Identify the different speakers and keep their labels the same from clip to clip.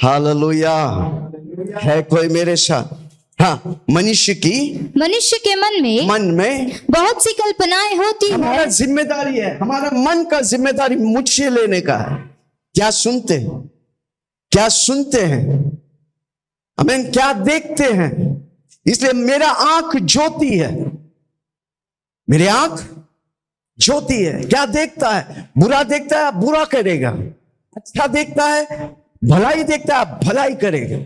Speaker 1: Hallelujah. है कोई मेरे साथ? हाँ, मनुष्य
Speaker 2: के मन में बहुत सी कल्पनाएं होती
Speaker 1: हमारा
Speaker 2: है।
Speaker 1: जिम्मेदारी है, हमारा मन का जिम्मेदारी मुझसे लेने का है। क्या सुनते हैं, क्या सुनते हैं, हमें क्या देखते हैं। इसलिए मेरा आंख ज्योति है, मेरी आंख ज्योति है। क्या देखता है? बुरा देखता है, बुरा करेगा। अच्छा देखता है, भलाई देखता है, भलाई करेगा।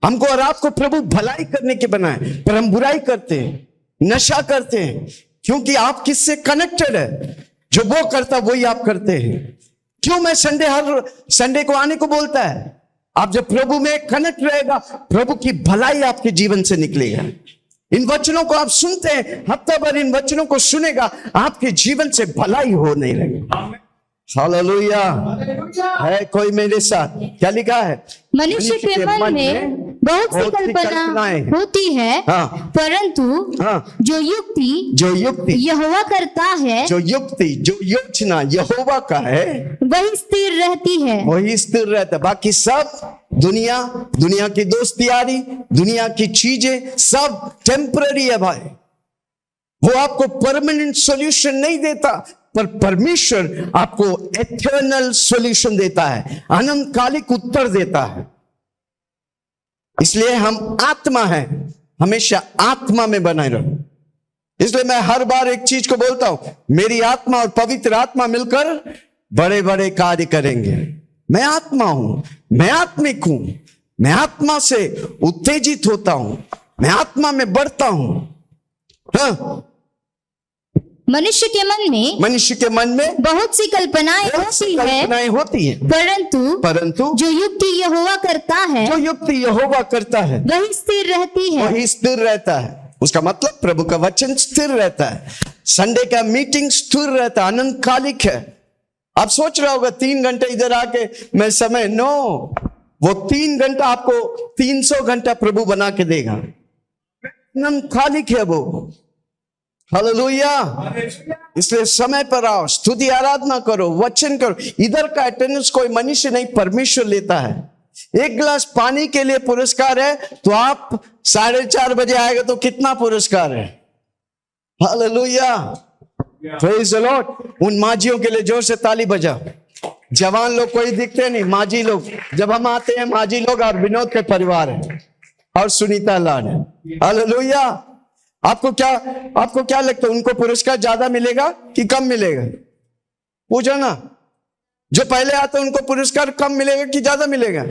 Speaker 1: हमको और आपको प्रभु भलाई करने के बनाए, पर हम बुराई करते हैं, नशा करते हैं। क्योंकि आप किससे कनेक्टेड है? जो वो करता वही आप करते हैं। क्यों मैं हर संडे को आने को बोलता है? आप जब प्रभु में कनेक्ट रहेगा, प्रभु की भलाई आपके जीवन से निकलेगा। इन वचनों को आप सुनते हैं, हफ्ता भर इन वचनों को सुनेगा, आपके जीवन से भलाई होने लगेगी। हालेलुया। है कोई मेरे साथ? क्या लिखा है?
Speaker 2: मनुष्य के मन में बहुत सी कल्पनाएं होती है।
Speaker 1: हाँ।
Speaker 2: परंतु
Speaker 1: हाँ।
Speaker 2: जो युक्ति यहोवा करता है,
Speaker 1: जो योजना यहोवा का है,
Speaker 2: वही स्थिर रहती है।
Speaker 1: वही स्थिर रहता है। बाकी सब दुनिया की दोस्ती यारी, दुनिया की चीजें सब टेम्पररी है भाई। वो आपको परमानेंट सॉल्यूशन नहीं देता, पर परमेश्वर आपको एटर्नल सॉल्यूशन देता है, अनंतकालिक उत्तर देता है। इसलिए हम आत्मा है, हमेशा आत्मा में बनाए रहो। इसलिए मैं हर बार एक चीज को बोलता हूं, मेरी आत्मा और पवित्र आत्मा मिलकर बड़े बड़े कार्य करेंगे। मैं आत्मा हूं, मैं आत्मिक हूं, मैं आत्मा से उत्तेजित होता हूं, मैं आत्मा में बढ़ता हूं। हाँ?
Speaker 2: मनुष्य के मन में बहुत सी कल्पनाएं होती है,
Speaker 1: परंतु
Speaker 2: जो युक्ति यहोवा करता है, वही स्थिर रहता है।
Speaker 1: उसका मतलब प्रभु का वचन स्थिर रहता है। संडे का मीटिंग स्थिर रहता है, अनंतकालिक है। आप सोच रहा होगा 3 घंटे इधर आके मैं समय, नो, वो 3 घंटा आपको 300 घंटा प्रभु बना के देगा। अनंतकालिक है वो। हालेलुया। इसलिए समय पर आओ, स्तुति आराधना करो, वचन करो। इधर का अटेंडेंस कोई मनुष्य नहीं, परमेश्वर लेता है। एक गिलास पानी के लिए पुरस्कार है, तो आप 4:30 बजे आएगा तो कितना पुरस्कार है? Hallelujah, praise the Lord. उन माजियों के लिए जोर से ताली बजाओ। जवान लोग कोई दिखते नहीं, माजी लोग। जब हम आते हैं, माजी लोग और विनोद के परिवार है और सुनीता लाल है। हालेलुया। आपको क्या लगता है, उनको पुरस्कार ज्यादा मिलेगा कि कम मिलेगा? पूछो ना। जो पहले आते उनको पुरस्कार कम मिलेगा कि ज्यादा मिलेगा?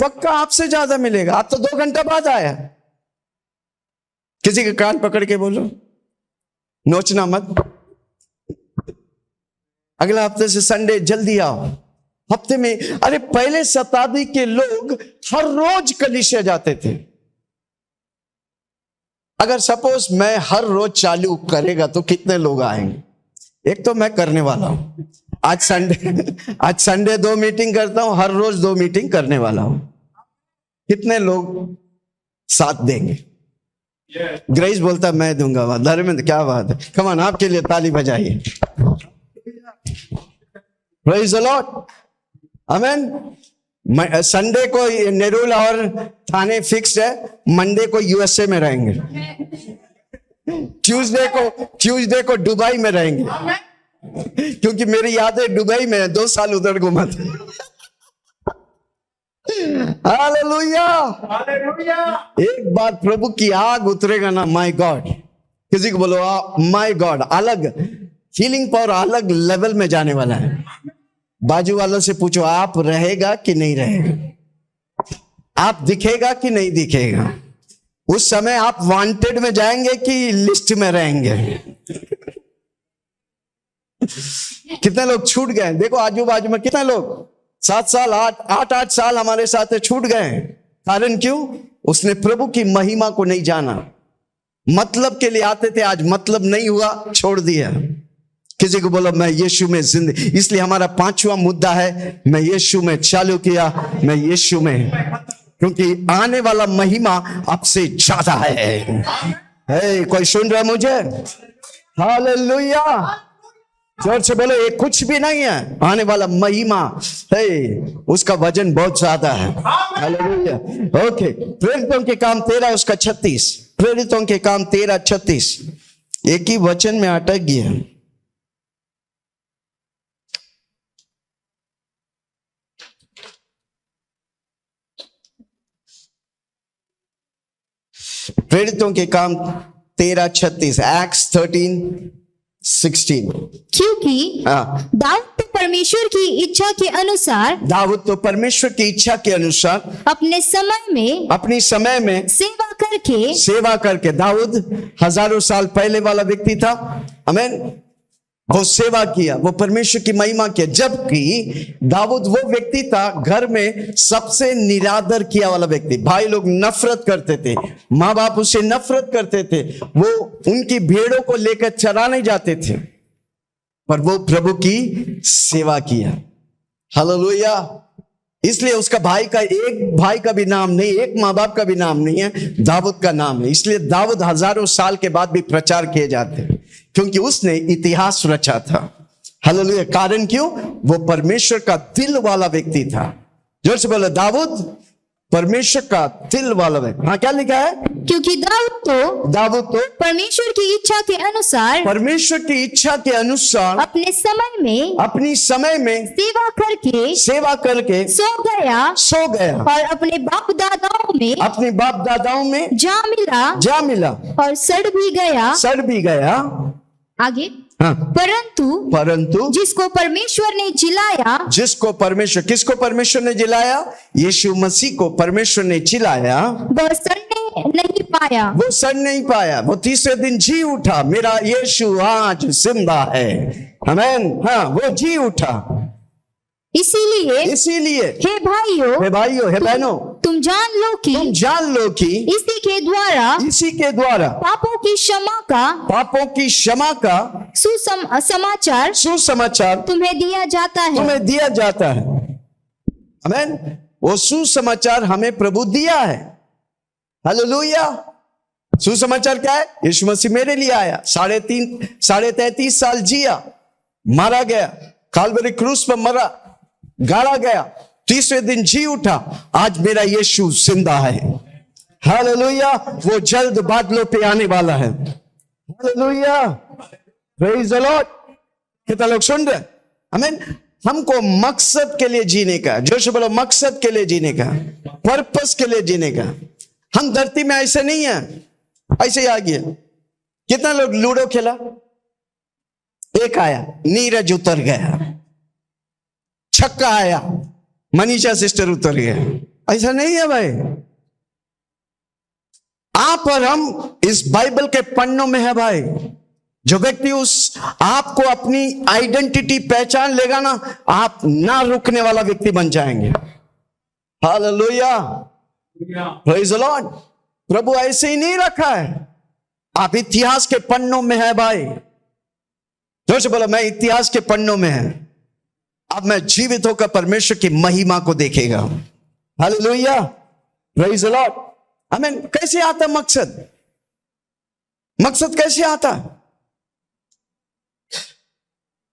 Speaker 1: पक्का आपसे ज्यादा मिलेगा। आप तो 2 घंटा बाद आया। किसी के कान पकड़ के बोलो, नोचना मत। अगला हफ्ते से संडे जल्दी आओ। हफ्ते में, अरे पहले शताब्दी के लोग हर रोज कलीसिया जाते थे। अगर सपोज मैं हर रोज चालू करेगा तो कितने लोग आएंगे? एक तो मैं करने वाला हूं। आज संडे 2 मीटिंग करता हूं, हर रोज 2 मीटिंग करने वाला हूं। कितने लोग साथ देंगे? ग्रेस बोलता मैं दूंगा। धर्मेंद्र, क्या बात है, कम ऑन, आपके लिए ताली बजाइए। Praise the Lord, amen. Sunday को नेरुल और थाने फिक्स है, मंडे को यूएसए में रहेंगे, ट्यूसडे को दुबई में रहेंगे, क्योंकि मेरी यादें दुबई में है। 2 साल उधर घुमा थे। हालेलुया। एक बार प्रभु की आग उतरेगा ना, माय गॉड। किसी को बोलो माय गॉड। अलग हीलिंग पावर, अलग लेवल में जाने वाला है। बाजू वालों से पूछो, आप रहेगा कि नहीं रहेगा? आप दिखेगा कि नहीं दिखेगा? उस समय आप वांटेड में जाएंगे कि लिस्ट में रहेंगे? कितने लोग छूट गए? देखो आजू बाजू में कितने लोग 7 साल 8 साल हमारे साथ छूट गए। कारण क्यों? उसने प्रभु की महिमा को नहीं जाना। मतलब के लिए आते थे, आज मतलब नहीं हुआ, छोड़ दिया। किसी को बोलो मैं यीशु में जिंदगी। इसलिए हमारा 5वां मुद्दा है, मैं यीशु में चालू किया, मैं यीशु में, क्योंकि आने वाला महिमा आपसे ज्यादा है। कोई सुन रहा मुझे? हालेलुया। जोर से बोलो, ये कुछ भी नहीं है। आने वाला महिमा है, उसका वजन बहुत ज्यादा है। हालेलुया। ओके, प्रेरितों के काम 13 उसका 36, प्रेरितों के काम 13:36। एक ही वचन में अटक गया। प्रेरितों के काम 13:36, एक्ट्स 13:16।
Speaker 2: क्योंकि
Speaker 1: हाँ,
Speaker 2: दाऊद तो परमेश्वर की इच्छा के अनुसार
Speaker 1: दाऊद तो परमेश्वर की इच्छा के अनुसार
Speaker 2: अपने समय में
Speaker 1: अपनी समय में
Speaker 2: सेवा करके
Speaker 1: दाऊद हजारों साल पहले वाला व्यक्ति था। आमीन। वो सेवा किया, वो परमेश्वर की महिमा किया। जबकि दाऊद वो व्यक्ति था घर में सबसे निरादर किया वाला व्यक्ति। भाई लोग नफरत करते थे, माँ बाप उससे नफरत करते थे, वो उनकी भेड़ों को लेकर चराने जाते थे, पर वो प्रभु की सेवा किया। हालेलुया। इसलिए उसका भाई का, एक भाई का भी नाम नहीं, एक माँ बाप का भी नाम नहीं है, दाऊद का नाम है। इसलिए दाऊद हजारों साल के बाद भी प्रचार किए जाते हैं, क्योंकि उसने इतिहास रचा था। हालेलुया। कारण क्यों? वो परमेश्वर का दिल वाला व्यक्ति था। जोर से बोलो, दाऊद परमेश्वर का दिल वाला व्यक्ति। हाँ, क्या लिखा है?
Speaker 2: क्योंकि दाऊद तो परमेश्वर की इच्छा के अनुसार अपने समय में
Speaker 1: सेवा करके सो गया
Speaker 2: और अपने बाप दादाओं में जा मिला और सड़ भी गया। आगे,
Speaker 1: हाँ।
Speaker 2: परंतु जिसको
Speaker 1: परमेश्वर ने जिलाया, यीशु मसीह को परमेश्वर ने जिलाया,
Speaker 2: वो सड़ नहीं पाया।
Speaker 1: वो तीसरे दिन जी उठा। मेरा यीशु आज जिंदा है। आमीन। हाँ, वो जी उठा। इसीलिए
Speaker 2: हे भाइयों,
Speaker 1: हे बहनों,
Speaker 2: तुम जान लो कि इसी के द्वारा पापों की क्षमा का सुसमाचार तुम्हें दिया जाता है।
Speaker 1: आमीन। वो सुसमाचार हमें प्रभु दिया है। हालेलुया। सुसमाचार क्या है? यीशु मसीह मेरे लिए आया, 33.5 साल जिया, मारा गया, काल्वरी क्रूस पर मरा, गाड़ा गया, तीसरे दिन जी उठा। आज मेरा यीशु जिंदा है। हालेलुया। वो जल्द बादलों पे आने वाला है। हालेलुया। Praise the Lord. कितना लोग सुन रहे? आमीन। हमको मकसद के लिए जीने का, जोश बोलो, मकसद के लिए जीने का, पर्पस के लिए जीने का। हम धरती में ऐसे नहीं है, ऐसे ही आ गया। कितना लोग लूडो खेला, एक आया, नीरज उतर गया, छक्का आया, मनीषा सिस्टर उतर गया। ऐसा नहीं है भाई। आप और हम इस बाइबल के पन्नों में है भाई। जो व्यक्ति उस आपको अपनी आइडेंटिटी पहचान लेगा ना, आप ना रुकने वाला व्यक्ति बन जाएंगे। हालेलुया। Praise the Lord. प्रभु ऐसे ही नहीं रखा है। आप इतिहास के पन्नों में है भाई। जोर से बोलो, मैं इतिहास के पन्नों में है। अब मैं जीवित होकर परमेश्वर की महिमा को देखेगा। हालेलुया। Praise the Lord. आमीन। कैसे आता मकसद? कैसे आता?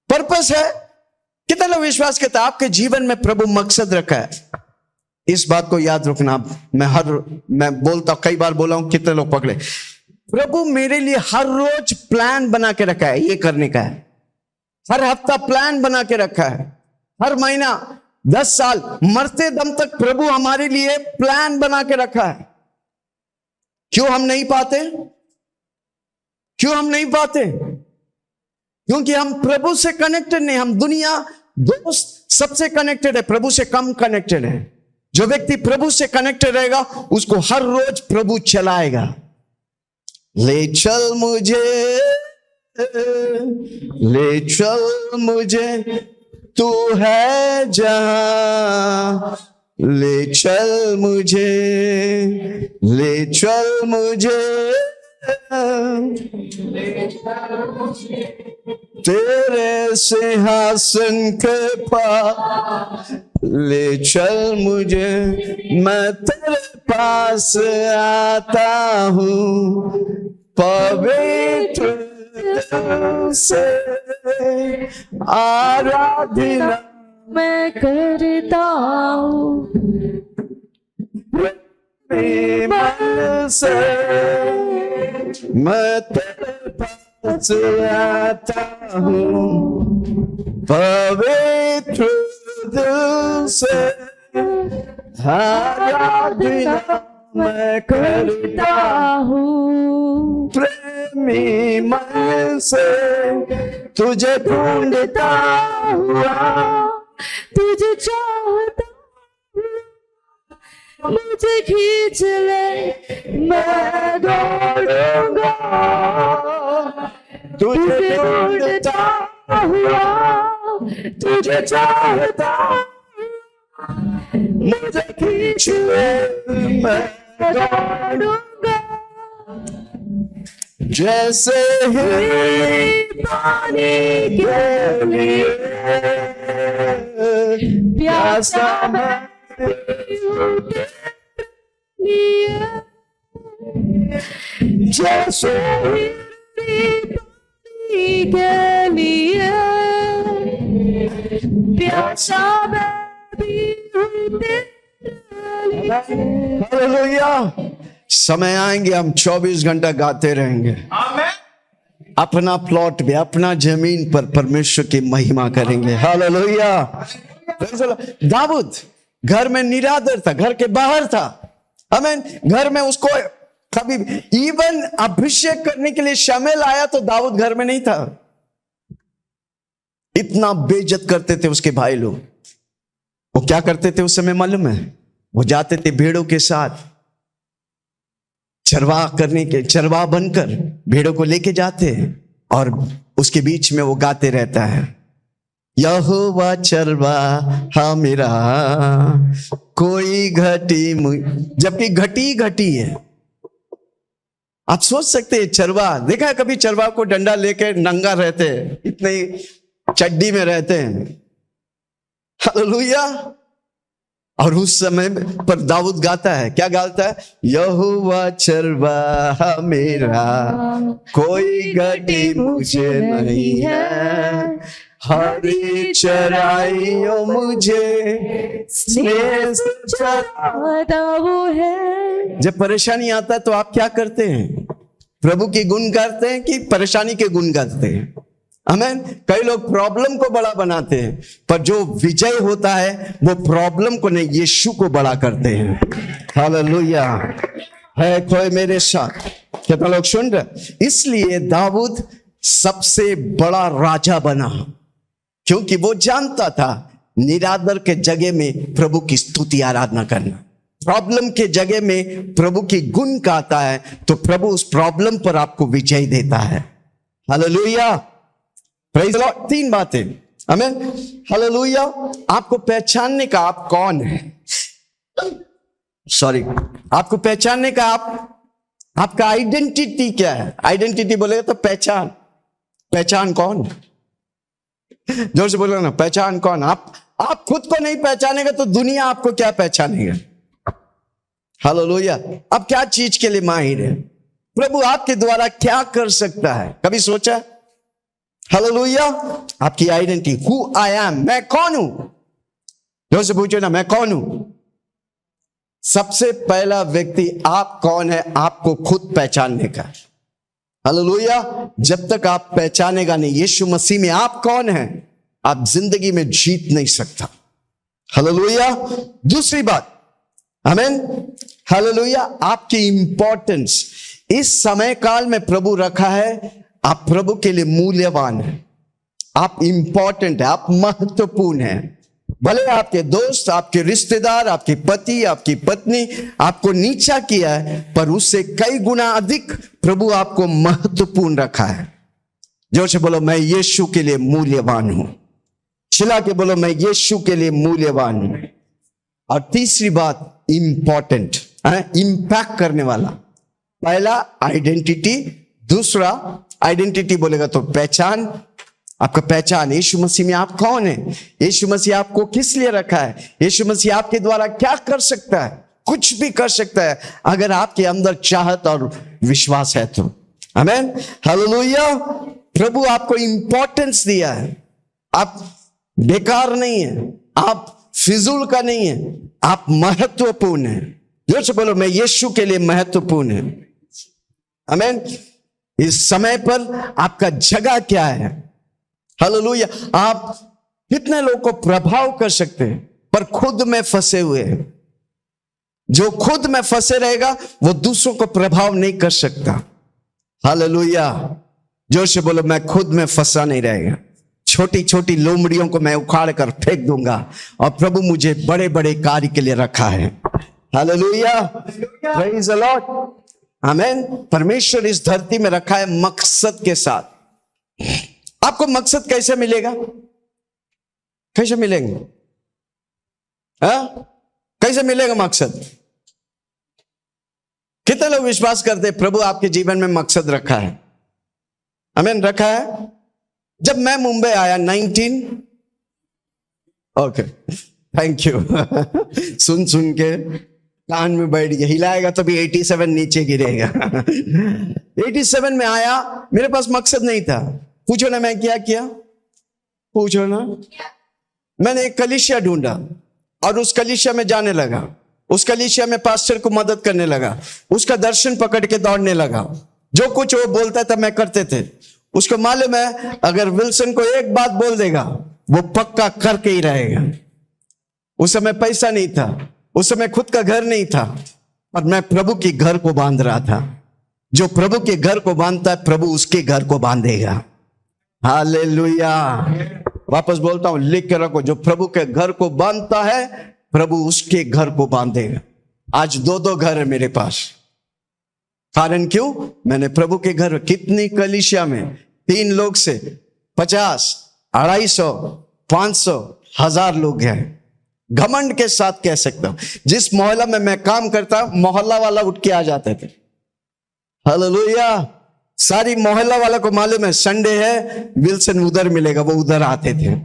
Speaker 1: पर्पस है। कितना लोग विश्वास करते हैं आपके जीवन में प्रभु मकसद रखा है? इस बात को याद रखना। मैं बोलता हूं, कई बार बोला हूं, कितने लोग पकड़े? प्रभु मेरे लिए हर रोज प्लान बना के रखा है, ये करने का है। हर हफ्ता प्लान बना के रखा है, हर महीना, 10 साल, मरते दम तक प्रभु हमारे लिए प्लान बना के रखा है। क्यों हम नहीं पाते? क्योंकि हम प्रभु से कनेक्टेड नहीं। हम दुनिया, दोस्त सबसे कनेक्टेड है, प्रभु से कम कनेक्टेड है। जो व्यक्ति प्रभु से कनेक्टेड रहेगा, उसको हर रोज प्रभु चलाएगा। ले चल मुझे तू है जहां, ले चल मुझे तेरे सिंहासन के पास, ले चल मुझे, मैं तेरे पास आता हूँ, पवित्र से आराधना
Speaker 2: मैं करता हूँ,
Speaker 1: मन से मैं तेरे पास आता हूँ, पवित्र दिल से आराधना मैं करता
Speaker 2: हूँ,
Speaker 1: प्रेमी मन से तुझे ढूंढता हुआ,
Speaker 2: तुझे चाहता मुझे खींच ले, मैं दौड़ूंगा
Speaker 1: तुझे ढूंढता
Speaker 2: हुआ,
Speaker 1: तुझे चाहता मुझे खींच ले, मैं
Speaker 2: दौड़ूंगा
Speaker 1: जैसे ही पानी के लिए प्यासा मैं जैसे ही
Speaker 2: के लिए प्यासा मैं भी हूँ तेरे लिए।
Speaker 1: हालेलुया। समय आएंगे हम 24 घंटा गाते रहेंगे, अपना प्लॉट में, अपना जमीन पर परमेश्वर की महिमा करेंगे। हालेलुया। दाऊद घर में निरादर था, घर के बाहर था। आमीन। घर में उसको कभी इवन अभिषेक करने के लिए शमूएल आया तो दाऊद घर में नहीं था। इतना बेइज्जत करते थे उसके भाई लोग। वो क्या करते थे उस समय मालूम है? वो जाते थे भेड़ों के साथ, चरवाह बनकर भेड़ों को लेके जाते हैं और उसके बीच में वो गाते रहता है, यहोवा चरवाहा मेरा कोई घटी, जबकि घटी है। आप सोच सकते हैं चरवाह, देखा है कभी चरवाह को डंडा लेके नंगा रहते हैं, इतने चड्डी में रहते हैं। हालेलुया। और उस समय पर दाऊद गाता है, क्या गाता है? यहोवा चरवाहा मेरा कोई घटी मुझे नहीं है, हरी चराइयों मुझे स्नेह से चराता वो है। जब परेशानी आता है तो आप क्या करते हैं? प्रभु की गुण करते हैं कि परेशानी के गुण करते हैं? आमीन। कई लोग प्रॉब्लम को बड़ा बनाते हैं, पर जो विजय होता है वो प्रॉब्लम को नहीं, यीशु को बड़ा करते हैं। हालेलुया। है कोई मेरे साथ? कितना लोग सुन रहे? इसलिए दाऊद सबसे बड़ा राजा बना, क्योंकि वो जानता था निरादर के जगह में प्रभु की स्तुति आराधना करना, प्रॉब्लम के जगह में प्रभु की गुण गाता है तो प्रभु उस प्रॉब्लम पर आपको विजय देता है। हालेलुया। Praise the Lord. 3 बातें। आमीन। हालेलुया। आपको पहचानने का आप कौन है, आपको पहचानने का आपका आइडेंटिटी क्या है? आइडेंटिटी बोलेगा तो पहचान कौन? जोर से बोलो ना, पहचान कौन? आप खुद को नहीं पहचानेगा तो दुनिया आपको क्या पहचानेगा? हालेलुया। अब क्या चीज के लिए माहिर है? प्रभु आपके द्वारा क्या कर सकता है? कभी सोचा? हालेलुया। आपकी आइडेंटिटी, हु आई एम, मैं कौन हूं? जोर से पूछो ना, मैं कौन हूं? सबसे पहला व्यक्ति आप कौन है आपको खुद पहचानने का। हालेलुया। जब तक आप पहचानेगा नहीं यीशु मसीह में आप कौन है, आप जिंदगी में जीत नहीं सकता। हालेलुया। दूसरी बात, आमीन। हालेलुया। आपकी इंपॉर्टेंस इस समय काल में प्रभु रखा है, आप प्रभु के लिए मूल्यवान है, आप इंपॉर्टेंट है, आप महत्वपूर्ण है। भले आपके दोस्त, आपके रिश्तेदार, आपके पति, आपकी पत्नी आपको नीचा किया है, पर उससे कई गुना अधिक प्रभु आपको महत्वपूर्ण रखा है। जोर से बोलो, मैं यीशु के लिए मूल्यवान हूं। चिल्ला के बोलो, मैं यीशु के लिए मूल्यवान हूं। और तीसरी बात, इंपॉर्टेंट, इंपैक्ट करने वाला। पहला आइडेंटिटी, दूसरा आइडेंटिटी बोलेगा तो पहचान, आपका पहचान यीशु मसीह में आप कौन है, यीशु मसीह आपको किस लिए रखा है, यीशु मसीह आपके द्वारा क्या कर सकता है, कुछ भी कर सकता है अगर आपके अंदर चाहत और विश्वास है तो। आमीन। हालेलुया। प्रभु आपको इंपॉर्टेंस दिया है, आप बेकार नहीं है, आप फिजूल का नहीं है, आप महत्वपूर्ण है। जोर से बोलो, मैं यीशु के लिए महत्वपूर्ण है। आमीन। इस समय पर आपका जगह क्या है? हालेलुया। आप कितने लोग को प्रभाव कर सकते हैं, पर खुद में फंसे हुए हैं। जो खुद में फंसे रहेगा वो दूसरों को प्रभाव नहीं कर सकता। हालेलुया। जोर से बोलो, मैं खुद में फंसा नहीं रहेगा। छोटी छोटी लोमड़ियों को मैं उखाड़ कर फेंक दूंगा, और प्रभु मुझे बड़े बड़े कार्य के लिए रखा है। हालेलुया, प्रेज द लॉर्ड, आमीन। परमेश्वर इस धरती में रखा है मकसद के साथ। आपको मकसद कैसे मिलेगा? कैसे मिलेंगे? कैसे मिलेगा मकसद? कितने लोग विश्वास करते हैं प्रभु आपके जीवन में मकसद रखा है? आमीन, रखा है। जब मैं मुंबई आया ओके थैंक यू सुन सुन के कान में बैठ गया, हिलाएगा तो भी 87 नीचे गिरेगा 87 में आया, मेरे पास मकसद नहीं था। पूछो ना मैं क्या किया? पूछो ना। मैंने एक कलीसिया ढूंढा और उस कलीसिया में जाने लगा। उस कलीसिया में पास्टर को मदद करने लगा, उसका दर्शन पकड़ के दौड़ने लगा। जो कुछ वो बोलता था मैं करते थे। उसको मालूम है अगर विल्सन को एक बात बोल देगा वो पक्का करके ही रहेगा। उस समय पैसा नहीं था, उस समय खुद का घर नहीं था, और मैं प्रभु के घर को बांध रहा था। जो प्रभु के घर को बांधता है प्रभु उसके घर को बांधेगा। हालेलुया। वापस बोलता हूं, लिख के रखो, जो प्रभु के घर को बांधता है प्रभु उसके घर को बांधेगा। आज 2 घर है मेरे पास। कारण क्यों? मैंने प्रभु के घर, कितनी कलीसिया में 3 लोग से 50, 250, 500, 1000 लोग हैं। घमंड के साथ कह सकता हूं, जिस मोहल्ला में मैं काम करता मोहल्ला वाला उठ के आ जाते थे। हालेलुया। सारी मोहल्ला वाला को मालूम है संडे है, विल्सन उधर मिलेगा, वो उधर आते थे।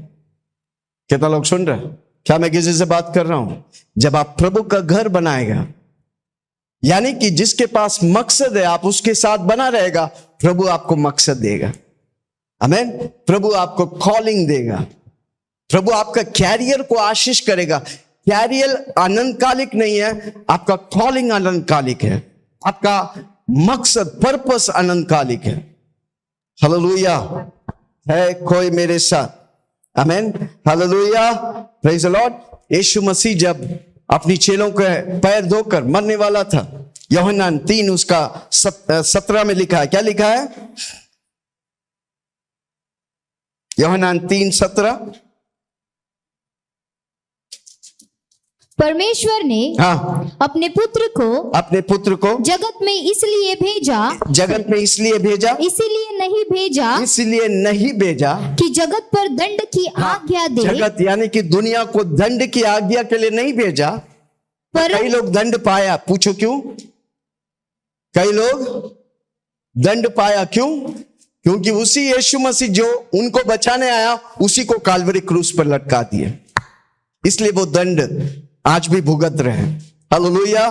Speaker 1: कितना लोग सुन रहे? क्या मैं किसी से बात कर रहा हूं? जब आप प्रभु का घर बनाएगा, यानी कि जिसके पास मकसद है आप उसके साथ बना रहेगा, प्रभु आपको मकसद देगा। आमीन। प्रभु आपको कॉलिंग देगा, प्रभु आपका कैरियर को आशीष करेगा। कैरियर अनंतकालिक नहीं है, आपका कॉलिंग अनंतकालिक है, आपका मकसद पर्पस अनंतकालिक है। हालेलुया। है कोई मेरे साथ? Amen. Hallelujah, praise the Lord. यीशु मसीह जब अपनी चेलों के पैर धोकर मरने वाला था, यूहन्ना 3 उसका 17 में लिखा है। क्या लिखा है? यूहन्ना 3:17।
Speaker 2: परमेश्वर ने अपने पुत्र को जगत में इसलिए भेजा इसलिए नहीं भेजा कि जगत पर दंड की आज्ञा दे।
Speaker 1: जगत यानी कि दुनिया को दंड की आज्ञा के लिए नहीं भेजा। कई लोग दंड पाया, पूछो क्यों? कई लोग दंड पाया क्यों? क्योंकि उसी यीशु मसीह जो उनको बचाने आया उसी को काल्वरी क्रूस पर लटका दिया, इसलिए वो दंड आज भी भुगत रहे हैं। हालेलुया।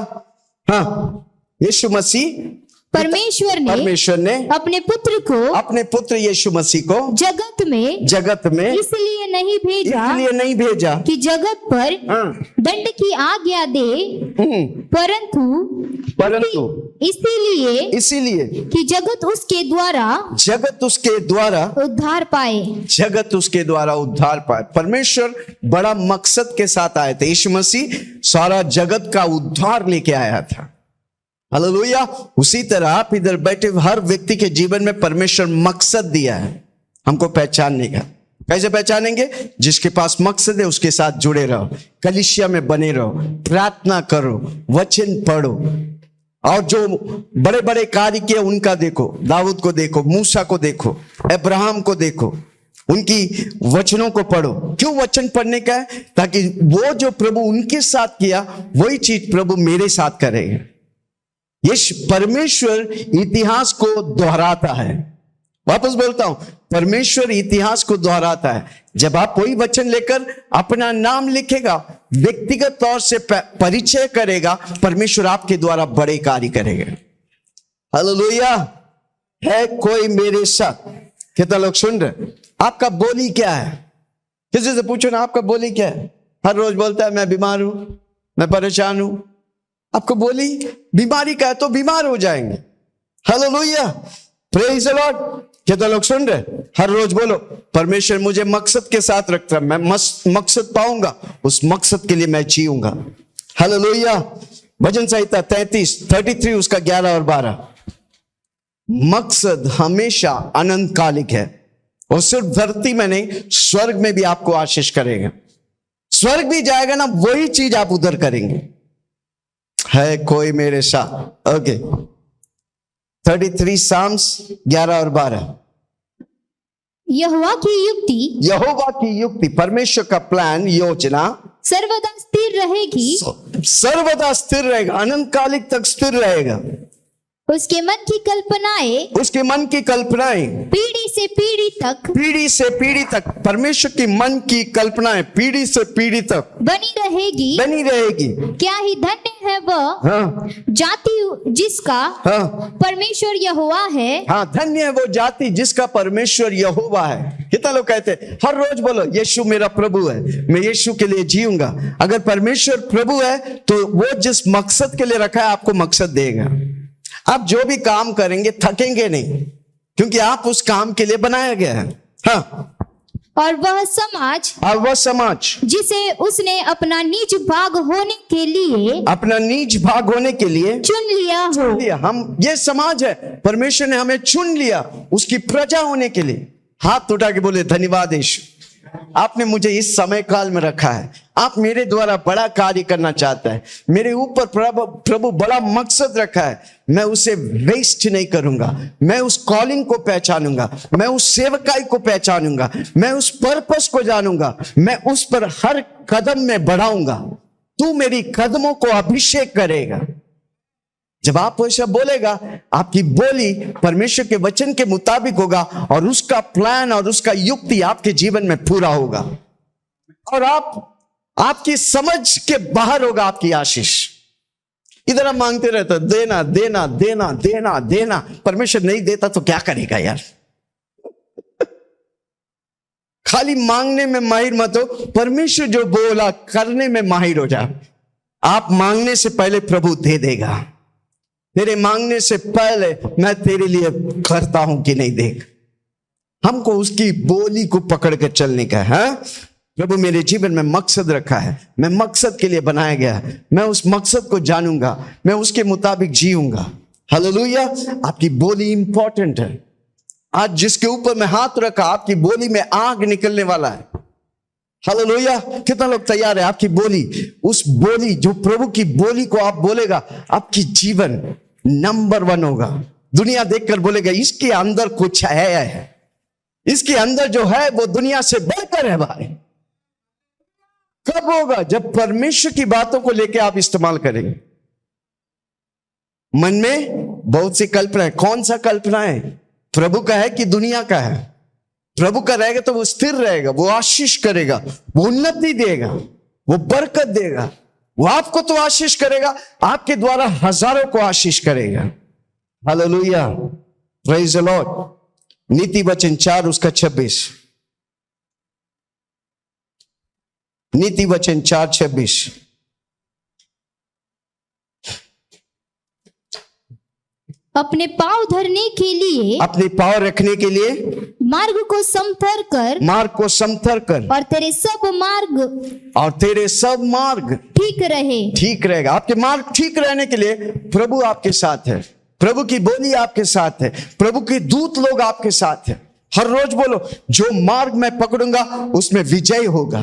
Speaker 1: हाँ, यीशु मसीह परमेश्वर ने अपने पुत्र यीशु मसीह को जगत में
Speaker 2: इसलिए नहीं भेजा कि जगत पर दंड की आज्ञा दे, परंतु इसीलिए कि जगत उसके द्वारा उद्धार पाए।
Speaker 1: परमेश्वर बड़ा मकसद के साथ आए थे। यीशु मसीह सारा जगत का उद्धार लेके आया था। हालेलुया। उसी तरह आप इधर बैठे हर व्यक्ति के जीवन में परमेश्वर मकसद दिया है हमको पहचानने का। कैसे पहचानेंगे? जिसके पास मकसद है उसके साथ जुड़े रहो, कलीसिया में बने रहो, प्रार्थना करो, वचन पढ़ो, और जो बड़े बड़े कार्य किए उनका देखो। दाऊद को देखो, मूसा को देखो, अब्राहम को देखो, उनकी वचनों को पढ़ो। क्यों वचन पढ़ने का है? ताकि वो जो प्रभु उनके साथ किया वही चीज प्रभु मेरे साथ करेगा। ये परमेश्वर इतिहास को दोहराता है। वापस बोलता हूं, परमेश्वर इतिहास को दोहराता है। जब आप कोई वचन लेकर अपना नाम लिखेगा, व्यक्तिगत तौर से परिचय करेगा, परमेश्वर आपके द्वारा बड़े कार्य करेगा। हालेलुया। है कोई मेरे साथ? कितना लोग सुन रहे? आपका बोली क्या है? किसी से पूछो ना, आपका बोली क्या है? हर रोज बोलता है मैं बीमार हूं, मैं परेशान हूं। आपको बोली बीमारी का है तो बीमार हो जाएंगे। Hallelujah, praise the Lord. कितने लोग सुन रहे? हर रोज बोलो परमेश्वर मुझे मकसद के साथ रखता है, मैं मकसद पाऊंगा, उस मकसद के लिए मैं जीऊंगा। हालेलुया। भजन संहिता 33 उसका 11 और 12। मकसद हमेशा अनंतकालिक है और सिर्फ धरती में नहीं, स्वर्ग में भी आपको आशीष करेगा। स्वर्ग भी जाएगा ना, वही चीज आप उधर करेंगे। है कोई मेरे साथ? ओके, 33 साम्स 11 और 12।
Speaker 2: यहोवा की युक्ति, परमेश्वर का प्लान, योजना सर्वदा स्थिर रहेगी,
Speaker 1: सर्वदा स्थिर रहेगा, अनंतकालिक तक स्थिर रहेगा।
Speaker 2: उसके मन की कल्पनाएं पीढ़ी से पीढ़ी तक, परमेश्वर की मन की कल्पनाएं पीढ़ी से पीढ़ी तक बनी रहेगी। क्या ही धन्य है वह जाति जिसका परमेश्वर यहोवा है। हाँ, धन्य है वो जाति जिसका परमेश्वर यहोवा है। कितना लोग कहते हैं? हर रोज बोलो यीशु मेरा प्रभु है, मैं यीशु के लिए जीऊंगा। अगर परमेश्वर प्रभु है तो वो जिस मकसद के लिए रखा है आपको मकसद देगा। आप जो भी काम करेंगे थकेंगे नहीं, क्योंकि आप उस काम के लिए बनाया गया है। हाँ, और वह समाज जिसे उसने अपना निज भाग होने के लिए चुन लिया। हम ये समाज है, परमेश्वर ने हमें चुन लिया उसकी प्रजा होने के लिए। हाथ उठा के बोले धन्यवाद यीशु, आपने मुझे इस समय काल में रखा है। आप मेरे द्वारा बड़ा कार्य करना चाहता है, मेरे ऊपर प्रभु बड़ा मकसद रखा है। मैं उसे वेस्ट नहीं करूंगा, मैं उस कॉलिंग को पहचानूंगा, मैं उस सेवकाई को पहचानूंगा, मैं उस पर्पस को जानूंगा, मैं उस पर हर कदम में बढ़ाऊंगा। तू मेरी कदमों को अभिषेक करेगा। जब आप ऐसा बोलेगा, आपकी बोली परमेश्वर के वचन के मुताबिक होगा और उसका प्लान और उसका युक्ति आपके जीवन में पूरा होगा और आपकी समझ के बाहर होगा आपकी आशीष। इधर हम मांगते रहते देना देना देना देना देना, परमेश्वर नहीं देता तो क्या करेगा यार। खाली मांगने में माहिर मत हो, परमेश्वर जो बोला करने में माहिर हो जा। आप मांगने से पहले प्रभु दे देगा। तेरे मांगने से पहले मैं तेरे लिए करता हूं कि नहीं, देख। हमको उसकी बोली को पकड़ कर चलने का है। प्रभु मेरे जीवन में मकसद रखा है, मैं मकसद के लिए बनाया गया है, मैं उस मकसद को जानूंगा, मैं उसके मुताबिक जीऊंगा। हालेलुया। आपकी बोली इंपॉर्टेंट है। आज जिसके ऊपर मैं हाथ रखा, आपकी बोली में आग निकलने वाला है। हालेलुया। कितना लोग तैयार है? आपकी बोली, उस बोली जो प्रभु की बोली को आप बोलेगा, आपकी जीवन नंबर 1 होगा। दुनिया देखकर बोलेगा इसके अंदर कुछ है, इसके अंदर जो है वो दुनिया से बढ़कर है भाई। कब होगा? जब परमेश्वर की बातों को लेकर आप इस्तेमाल करेंगे। मन में बहुत सी कल्पना है। कौन सा कल्पना है? प्रभु का है कि दुनिया का है? प्रभु का रहेगा तो वो स्थिर रहेगा, वो आशीष करेगा, वो उन्नति देगा, वो बरकत देगा। वो आपको तो आशीष करेगा, आपके द्वारा हजारों को आशीष करेगा। Hallelujah, praise the Lord. नीति वचन 4 उसका 26। नीति वचन 4:26। अपने पांव धरने के लिए,
Speaker 1: अपने पांव रखने के लिए
Speaker 2: मार्ग को समथर कर और तेरे सब मार्ग ठीक रहेगा। आपके मार्ग ठीक रहने के लिए प्रभु आपके साथ है, प्रभु की बोली आपके साथ है, प्रभु के दूत लोग आपके साथ है। हर रोज बोलो जो मार्ग मैं पकड़ूंगा उसमें विजय होगा,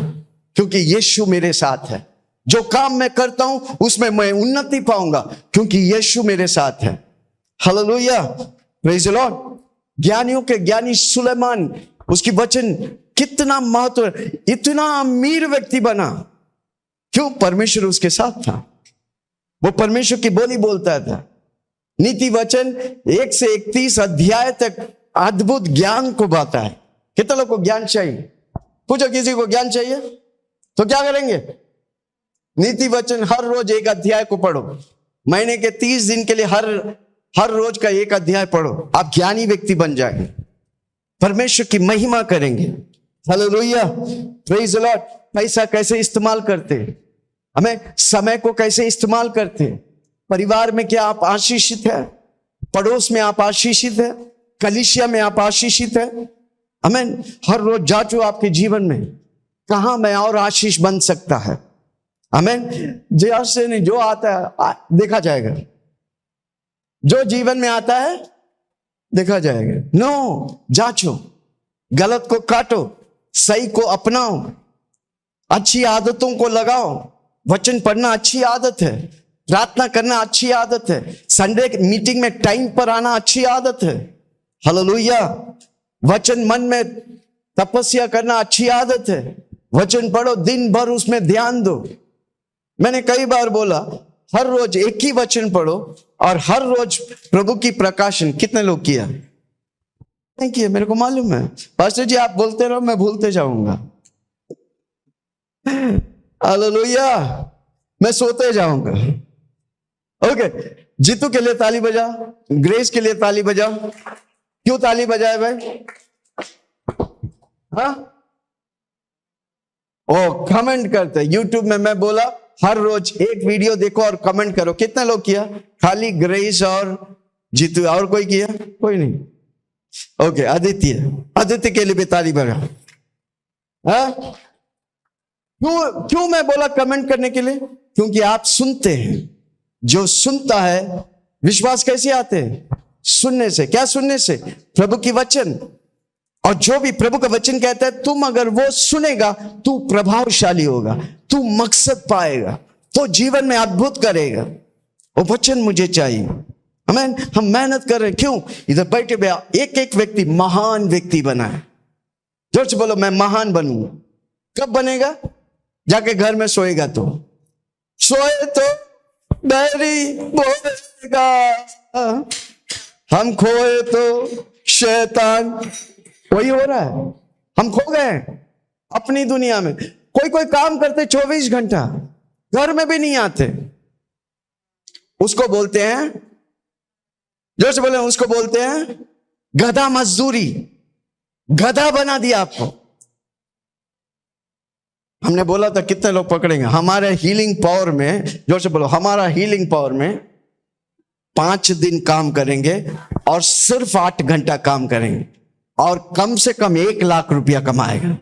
Speaker 2: क्योंकि यीशु मेरे साथ है। जो काम मैं करता हूं उसमें मैं उन्नति पाऊंगा, क्योंकि यीशु मेरे साथ है। Hallelujah, praise the Lord. ज्ञानियों के ज्ञानी सुलेमान, उसकी वचन कितना महत्व, इतना अमीर व्यक्ति बना, क्यों? परमेश्वर उसके साथ था। वो परमेश्वर की बोली बोलता था। नीति वचन 1 से 31 अध्याय तक अद्भुत ज्ञान को बाता है। कितने लोग को ज्ञान चाहिए? पूछो किसी को ज्ञान चाहिए तो क्या करेंगे? नीति वचन हर रोज एक अध्याय को पढ़ो। महीने के 30 दिन के लिए हर रोज का एक अध्याय पढ़ो। आप ज्ञानी व्यक्ति बन जाएंगे, परमेश्वर की महिमा करेंगे।
Speaker 1: Hallelujah, praise the Lord. पैसा कैसे इस्तेमाल करते, हमें समय को कैसे इस्तेमाल करते, परिवार में क्या आप आशीषित है, पड़ोस में आप आशीषित है, कलीसिया में आप आशीषित है। आमीन। हर रोज जांचो आपके जीवन में कहां मैं और आशीष बन सकता है। आमीन। जैसे नहीं, जो आता है देखा जाएगा, जो जीवन में आता है देखा जाएगा। नो, जांचो, गलत को काटो, सही को अपनाओ, अच्छी आदतों को लगाओ। वचन पढ़ना अच्छी आदत है, प्रार्थना करना अच्छी आदत है, संडे मीटिंग में टाइम पर आना अच्छी आदत है। हालेलुया। वचन मन में तपस्या करना अच्छी आदत है। वचन पढ़ो, दिन भर उसमें ध्यान दो। मैंने कई बार बोला, हर रोज एक ही वचन पढ़ो और हर रोज प्रभु की प्रकाशन। कितने लोग किया? नहीं किया, मेरे को मालूम है। पास्टर जी आप बोलते रहो, मैं भूलते जाऊंगा। हालेलुया, मैं सोते जाऊंगा। ओके, जीतू के लिए ताली बजा, ग्रेस के लिए ताली बजा। क्यों ताली बजाए भाई? हाँ, ओ कमेंट करते यूट्यूब में। मैं बोला हर रोज एक वीडियो देखो और कमेंट करो। कितने लोग किया? खाली ग्रेस और जीतू, और कोई किया? कोई नहीं। ओके, आदित्य के लिए भी ताली बजा। हाँ, क्यों मैं बोला कमेंट करने के लिए? क्योंकि आप सुनते हैं। जो सुनता है, विश्वास कैसे आते हैं? सुनने से। क्या सुनने से? प्रभु की वचन। और जो भी प्रभु का वचन कहता है, तुम अगर वो सुनेगा, तू प्रभावशाली होगा, तू मकसद पाएगा, तो जीवन में अद्भुत करेगा। वो वचन मुझे चाहिए। आमीन। हम मेहनत कर रहे हैं। क्यों? इधर बैठे हुए एक एक व्यक्ति महान व्यक्ति बना है। जोर से बोलो, मैं महान बनूंगा। कब बनेगा? जाके घर में सोएगा तो। सोए तो बैरी बोलेगा, हम खोए तो शैतान। वही हो रहा है। हम खो गए अपनी दुनिया में। कोई काम करते 24 घंटा, घर में भी नहीं आते। उसको बोलते हैं, जोर से बोले, उसको बोलते हैं गधा मजदूरी। गधा बना दिया आपको। हमने बोला था कितने लोग पकड़ेंगे? हमारे हीलिंग पावर में, जोर से बोलो, हमारा हीलिंग पावर में 5 दिन काम करेंगे और सिर्फ 8 घंटा काम करेंगे और कम से कम 1 लाख रुपया कमाएगा।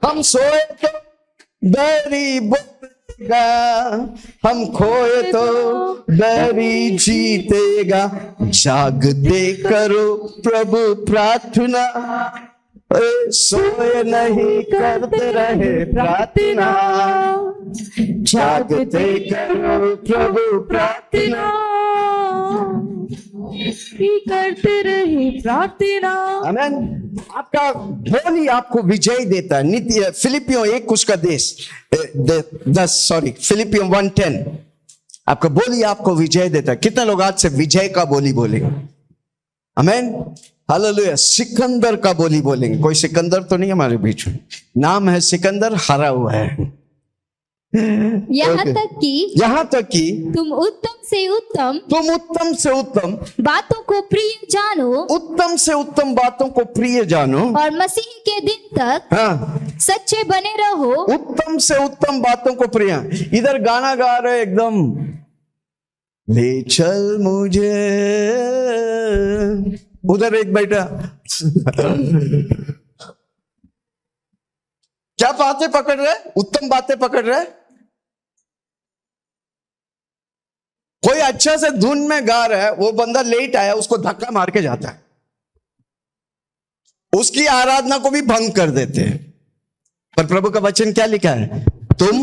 Speaker 1: हम सोए तो बैरी बोलेगा, हम खोए तो बैरी जीतेगा। जागते करो प्रभु प्रार्थना, सोए नहीं करते रहे प्रार्थना। जागते करो प्रभु प्रार्थना,
Speaker 3: करते रहे प्रार्थना।
Speaker 1: आमीन। आपका बोली आपको विजय देता है। नित्य फिलिपियों 1 उसका 10 फिलिपियों 1:10। आपका बोली आपको विजय देता है। कितने लोग आज से विजय का बोली बोलेंगे? आमीन। हालेलुया। सिकंदर का बोली बोलेंगे। कोई सिकंदर तो नहीं हमारे बीच में? नाम है सिकंदर, हरा हुआ है।
Speaker 3: यहाँ तक कि तुम उत्तम से उत्तम बातों को प्रिय जानो,
Speaker 1: उत्तम से उत्तम बातों को प्रिय जानो,
Speaker 3: और मसीह के दिन तक सच्चे बने रहो।
Speaker 1: उत्तम से उत्तम बातों को प्रिय। इधर गाना गा रहे एकदम, ले चल मुझे। उधर एक बैठा क्या बातें पकड़ रहे? उत्तम बातें पकड़ रहे। कोई अच्छा से धुन में गा रहा है, वो बंदा लेट आया, उसको धक्का मार के जाता है, उसकी आराधना को भी भंग कर देते हैं। पर प्रभु का वचन क्या लिखा है? तुम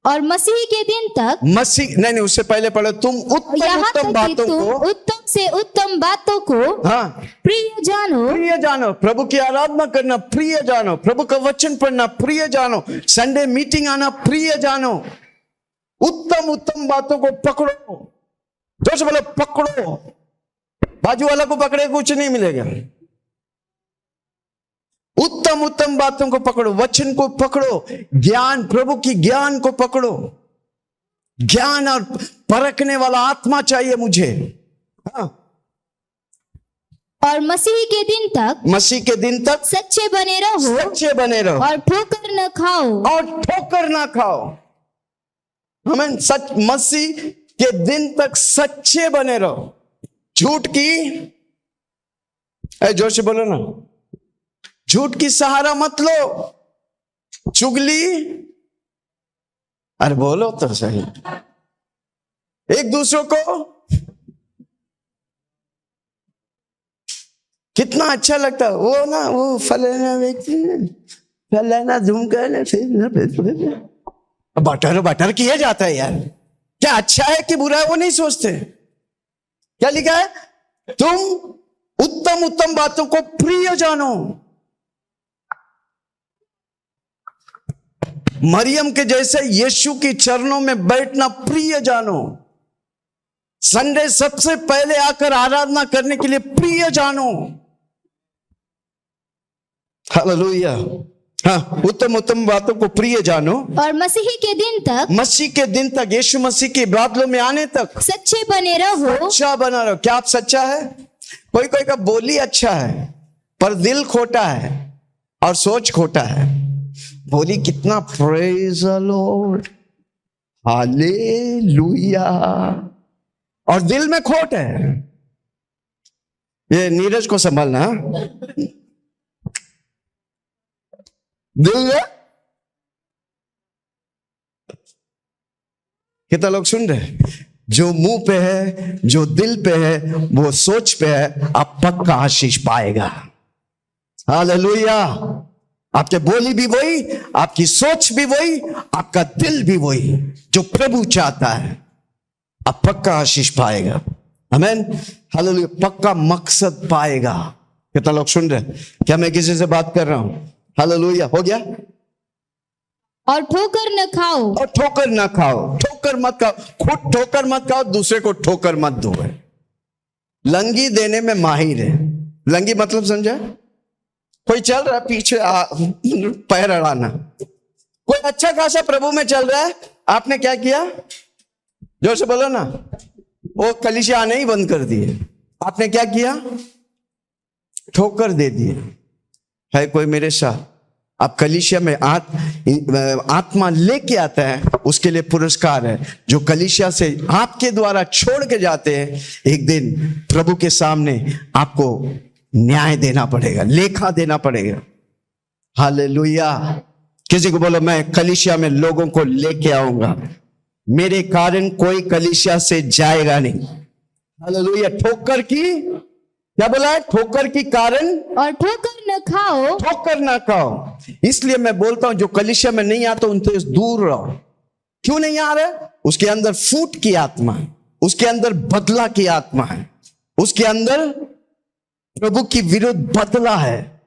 Speaker 3: और मसीह के दिन तक,
Speaker 1: मसीह नहीं, उससे पहले पढ़ो, तुम उत्तम बातों को,
Speaker 3: उत्तम से उत्तम बातों को प्रिय
Speaker 1: जानो। प्रभु की आराधना करना प्रिय जानो, प्रभु का वचन पढ़ना प्रिय जानो, संडे मीटिंग आना प्रिय जानो। उत्तम बातों को पकड़ो। जोर से बोलो, पकड़ो। बाजू वाला को पकड़े कुछ नहीं मिलेगा। उत्तम बातों को पकड़ो, वचन को पकड़ो, ज्ञान, प्रभु की ज्ञान को पकड़ो। ज्ञान और परखने वाला आत्मा चाहिए मुझे। हाँ,
Speaker 3: और मसीह के दिन तक
Speaker 1: मसीह के दिन तक
Speaker 3: सच्चे बने रहो
Speaker 1: सच्चे बने रहो
Speaker 3: और ठोकर न खाओ।
Speaker 1: और ठोकर ना खाओ। हमें सच मसीह के दिन तक सच्चे बने रहो। झूठ की जोर से बोलो ना, झूठ की सहारा मत लो। चुगली, अरे बोलो तो सही। एक दूसरों को कितना अच्छा लगता है वो ना, वो फलाना व्यक्ति फलाना झुमका फिर बटर बटर किया जाता है यार। क्या अच्छा है कि बुरा है वो नहीं सोचते। क्या लिखा है? तुम उत्तम उत्तम बातों को प्रिय जानो। मरियम के जैसे यीशु के चरणों में बैठना प्रिय जानो। संडे सबसे पहले आकर आराधना करने के लिए प्रिय जानो। हालेलुया। हाँ, उत्तम उत्तम बातों को प्रिय जानो
Speaker 3: और मसीह के दिन तक
Speaker 1: मसीह के दिन तक, यीशु मसीह के बादलों में आने तक
Speaker 3: सच्चे बने रहो।
Speaker 1: सच्चा बना रहो। क्या आप सच्चा है? कोई कोई का बोली अच्छा है पर दिल खोटा है और सोच खोटा है। बोली कितना प्रेज द लॉर्ड, हालेलुया, और दिल में खोट है। ये नीरज को संभालना। दिल में कितना लोग सुन रहे हैं? जो मुंह पे है, जो दिल पे है, वो सोच पे है, आप पक्का आशीष पाएगा। हालेलुया। आपके बोली भी वही, आपकी सोच भी वही, आपका दिल भी वही जो प्रभु चाहता है, आप पक्का आशीष पाएगा। आमीन। हालेलुया। पक्का मकसद पाएगा। कितना लोग सुन रहे हैं? क्या मैं किसी से बात कर रहा हूं? हालेलुया। हो गया।
Speaker 3: और ठोकर न खाओ।
Speaker 1: और ठोकर ना खाओ। ठोकर मत खाओ। खुद ठोकर मत खाओ, दूसरे को ठोकर मत दो। लंगी देने में माहिर है। लंगी मतलब समझा? कोई चल रहा है पीछे पैर अड़ाना। कोई अच्छा खासा प्रभु में चल रहा है, आपने क्या किया? जोर से बोलो ना। वो कलीसिया आने ही बंद कर दिए। आपने क्या किया? ठोकर दे दिए। है कोई मेरे साथ? आप कलीसिया में आत्मा लेके आता है, उसके लिए पुरस्कार है। जो कलीसिया से आपके द्वारा छोड़ के जाते हैं, एक दिन प्रभु के सामने आपको न्याय देना पड़ेगा, लेखा देना पड़ेगा। हालेलुया। किसी को बोलो, मैं कलीसिया में लोगों को लेके आऊंगा, मेरे कारण कोई कलीसिया से जाएगा नहीं। हालेलुया। ठोकर की क्या बोला है? ठोकर की कारण
Speaker 3: और ठोकर न खाओ।
Speaker 1: ठोकर ना खाओ। इसलिए मैं बोलता हूं जो कलीसिया में नहीं आता उनसे दूर रहो। क्यों नहीं आ रहे? उसके अंदर फूट की आत्मा है, उसके अंदर बदला की आत्मा है, उसके अंदर प्रभु की विरुद्ध बदला है।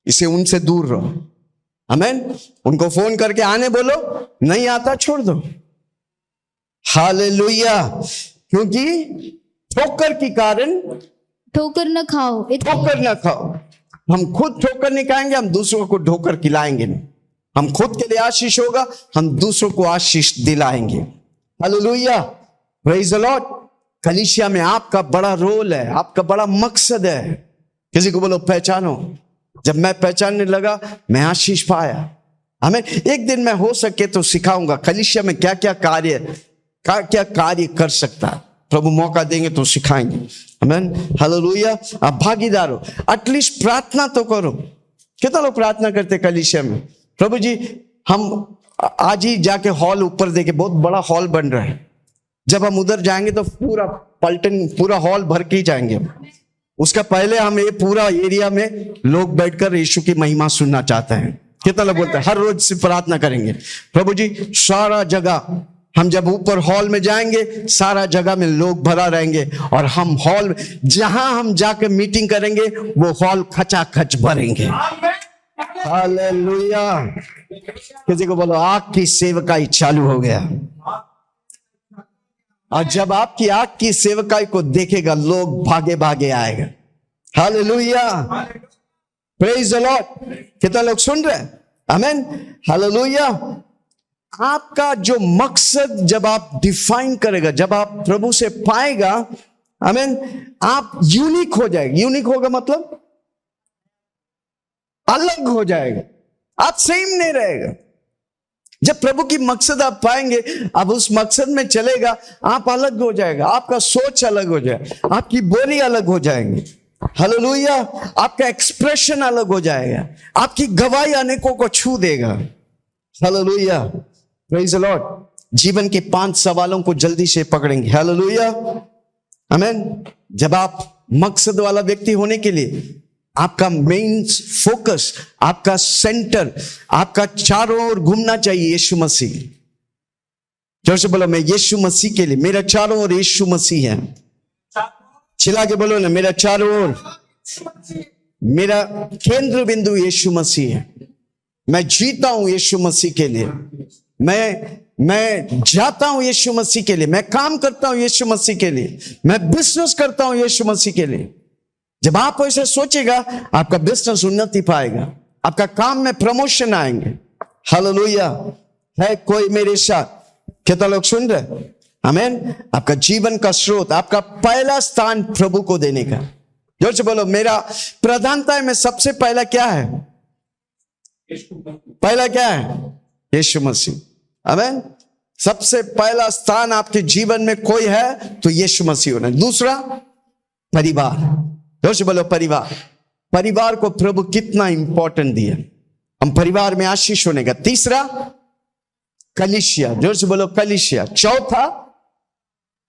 Speaker 1: इसे उनसे दूर रहो। आमीन। उनको फोन करके आने बोलो, नहीं आता छोड़ दो। हालेलुया। क्योंकि ठोकर के कारण
Speaker 3: ठोकर न खाओ।
Speaker 1: ठोकर ना खाओ। हम खुद ठोकर नहीं खाएंगे, हम दूसरों को ठोकर खिलाएंगे नहीं। हम खुद के लिए आशीष होगा, हम दूसरों को आशीष दिलाएंगे। हालेलुया। Praise the Lord. कलीसिया में आपका बड़ा रोल है, आपका बड़ा मकसद है। किसी को बोलो पहचानो। जब मैं पहचानने लगा, मैं आशीष पाया। हमें एक दिन मैं हो सके तो सिखाऊंगा कलीसिया में क्या क्या कार्य कर सकता है। प्रभु मौका देंगे तो सिखाएंगे। आमीन। हालेलुया। आप भागीदार हो, एटलीस्ट प्रार्थना तो करो। कितना लोग प्रार्थना करते कलीसिया में? प्रभु जी, हम आज ही जाके हॉल ऊपर देखे, बहुत बड़ा हॉल बन रहा है। जब हम उधर जाएंगे तो पूरा पलटन, पूरा हॉल भर के ही जाएंगे। उसका पहले हम ये पूरा एरिया में लोग बैठकर यीशु की महिमा सुनना चाहते हैं। कितना लोग बोलते हैं? हर रोज से प्रार्थना करेंगे, प्रभु जी सारा जगह, हम जब ऊपर हॉल में जाएंगे सारा जगह में लोग भरा रहेंगे, और हम हॉल में जहां हम जाकर मीटिंग करेंगे वो हॉल खचाखच भरेंगे। हालेलुया। किसी को बोलो आग की सेवकाई चालू हो गया। और जब आपकी आग की सेवकाई को देखेगा, लोग भागे भागे आएगा। हालेलुया। Praise the Lord. कितना लोग सुन रहे हैं? आमीन। हालेलुया। आपका जो मकसद जब आप डिफाइन करेगा, जब आप प्रभु से पाएगा, आमीन। आप यूनिक हो जाएंगे। यूनिक होगा मतलब अलग हो जाएगा, आप सेम नहीं रहेगा। जब प्रभु की मकसद आप पाएंगे, आप उस मकसद में चलेगा, आप अलग हो जाएगा, आपका सोच अलग हो जाएगा, आपकी बोली अलग हो जाएंगी। हालेलुया। आपका एक्सप्रेशन अलग हो जाएगा, आपकी गवाही अनेकों को छू देगा। Hallelujah, praise the Lord. जीवन के 5 सवालों को जल्दी से पकड़ेंगे। हालेलुया, आमीन। जब आप मकसद वाला व्यक्ति होने के लिए आपका मेन फोकस, आपका सेंटर, आपका चारों ओर घूमना चाहिए यीशु मसीह। जोर से बोलो, मैं यीशु मसीह के लिए, मेरा चारों ओर यीशु मसीह है। चिल्ला के बोलो ना, मेरा चारों ओर, मेरा केंद्र बिंदु यीशु मसीह है। मैं जीता हूं यीशु मसीह के लिए, मैं जाता हूं यीशु मसीह के लिए, मैं काम करता हूं यीशु मसीह के लिए, मैं बिजनेस करता हूं यीशु मसीह के लिए। जब आप ऐसे सोचेगा, आपका बिजनेस उन्नति पाएगा, आपका काम में प्रमोशन आएंगे। हालेलुया। है कोई मेरे साथ? कितना लोग सुन रहे? आमीन। आपका जीवन का स्रोत, आपका पहला स्थान प्रभु को देने का। जोर से बोलो, मेरा प्रधानता में सबसे पहला क्या है? पहला क्या है? यीशु मसीह। आमीन। सबसे पहला स्थान आपके जीवन में कोई है तो यीशु मसीह होना। दूसरा, परिवार। जोर से बोलो, परिवार। परिवार को प्रभु कितना इंपॉर्टेंट दिया, हम परिवार में आशीष होने का। तीसरा, कलीसिया। जोर से बोलो, कलीसिया। चौथा,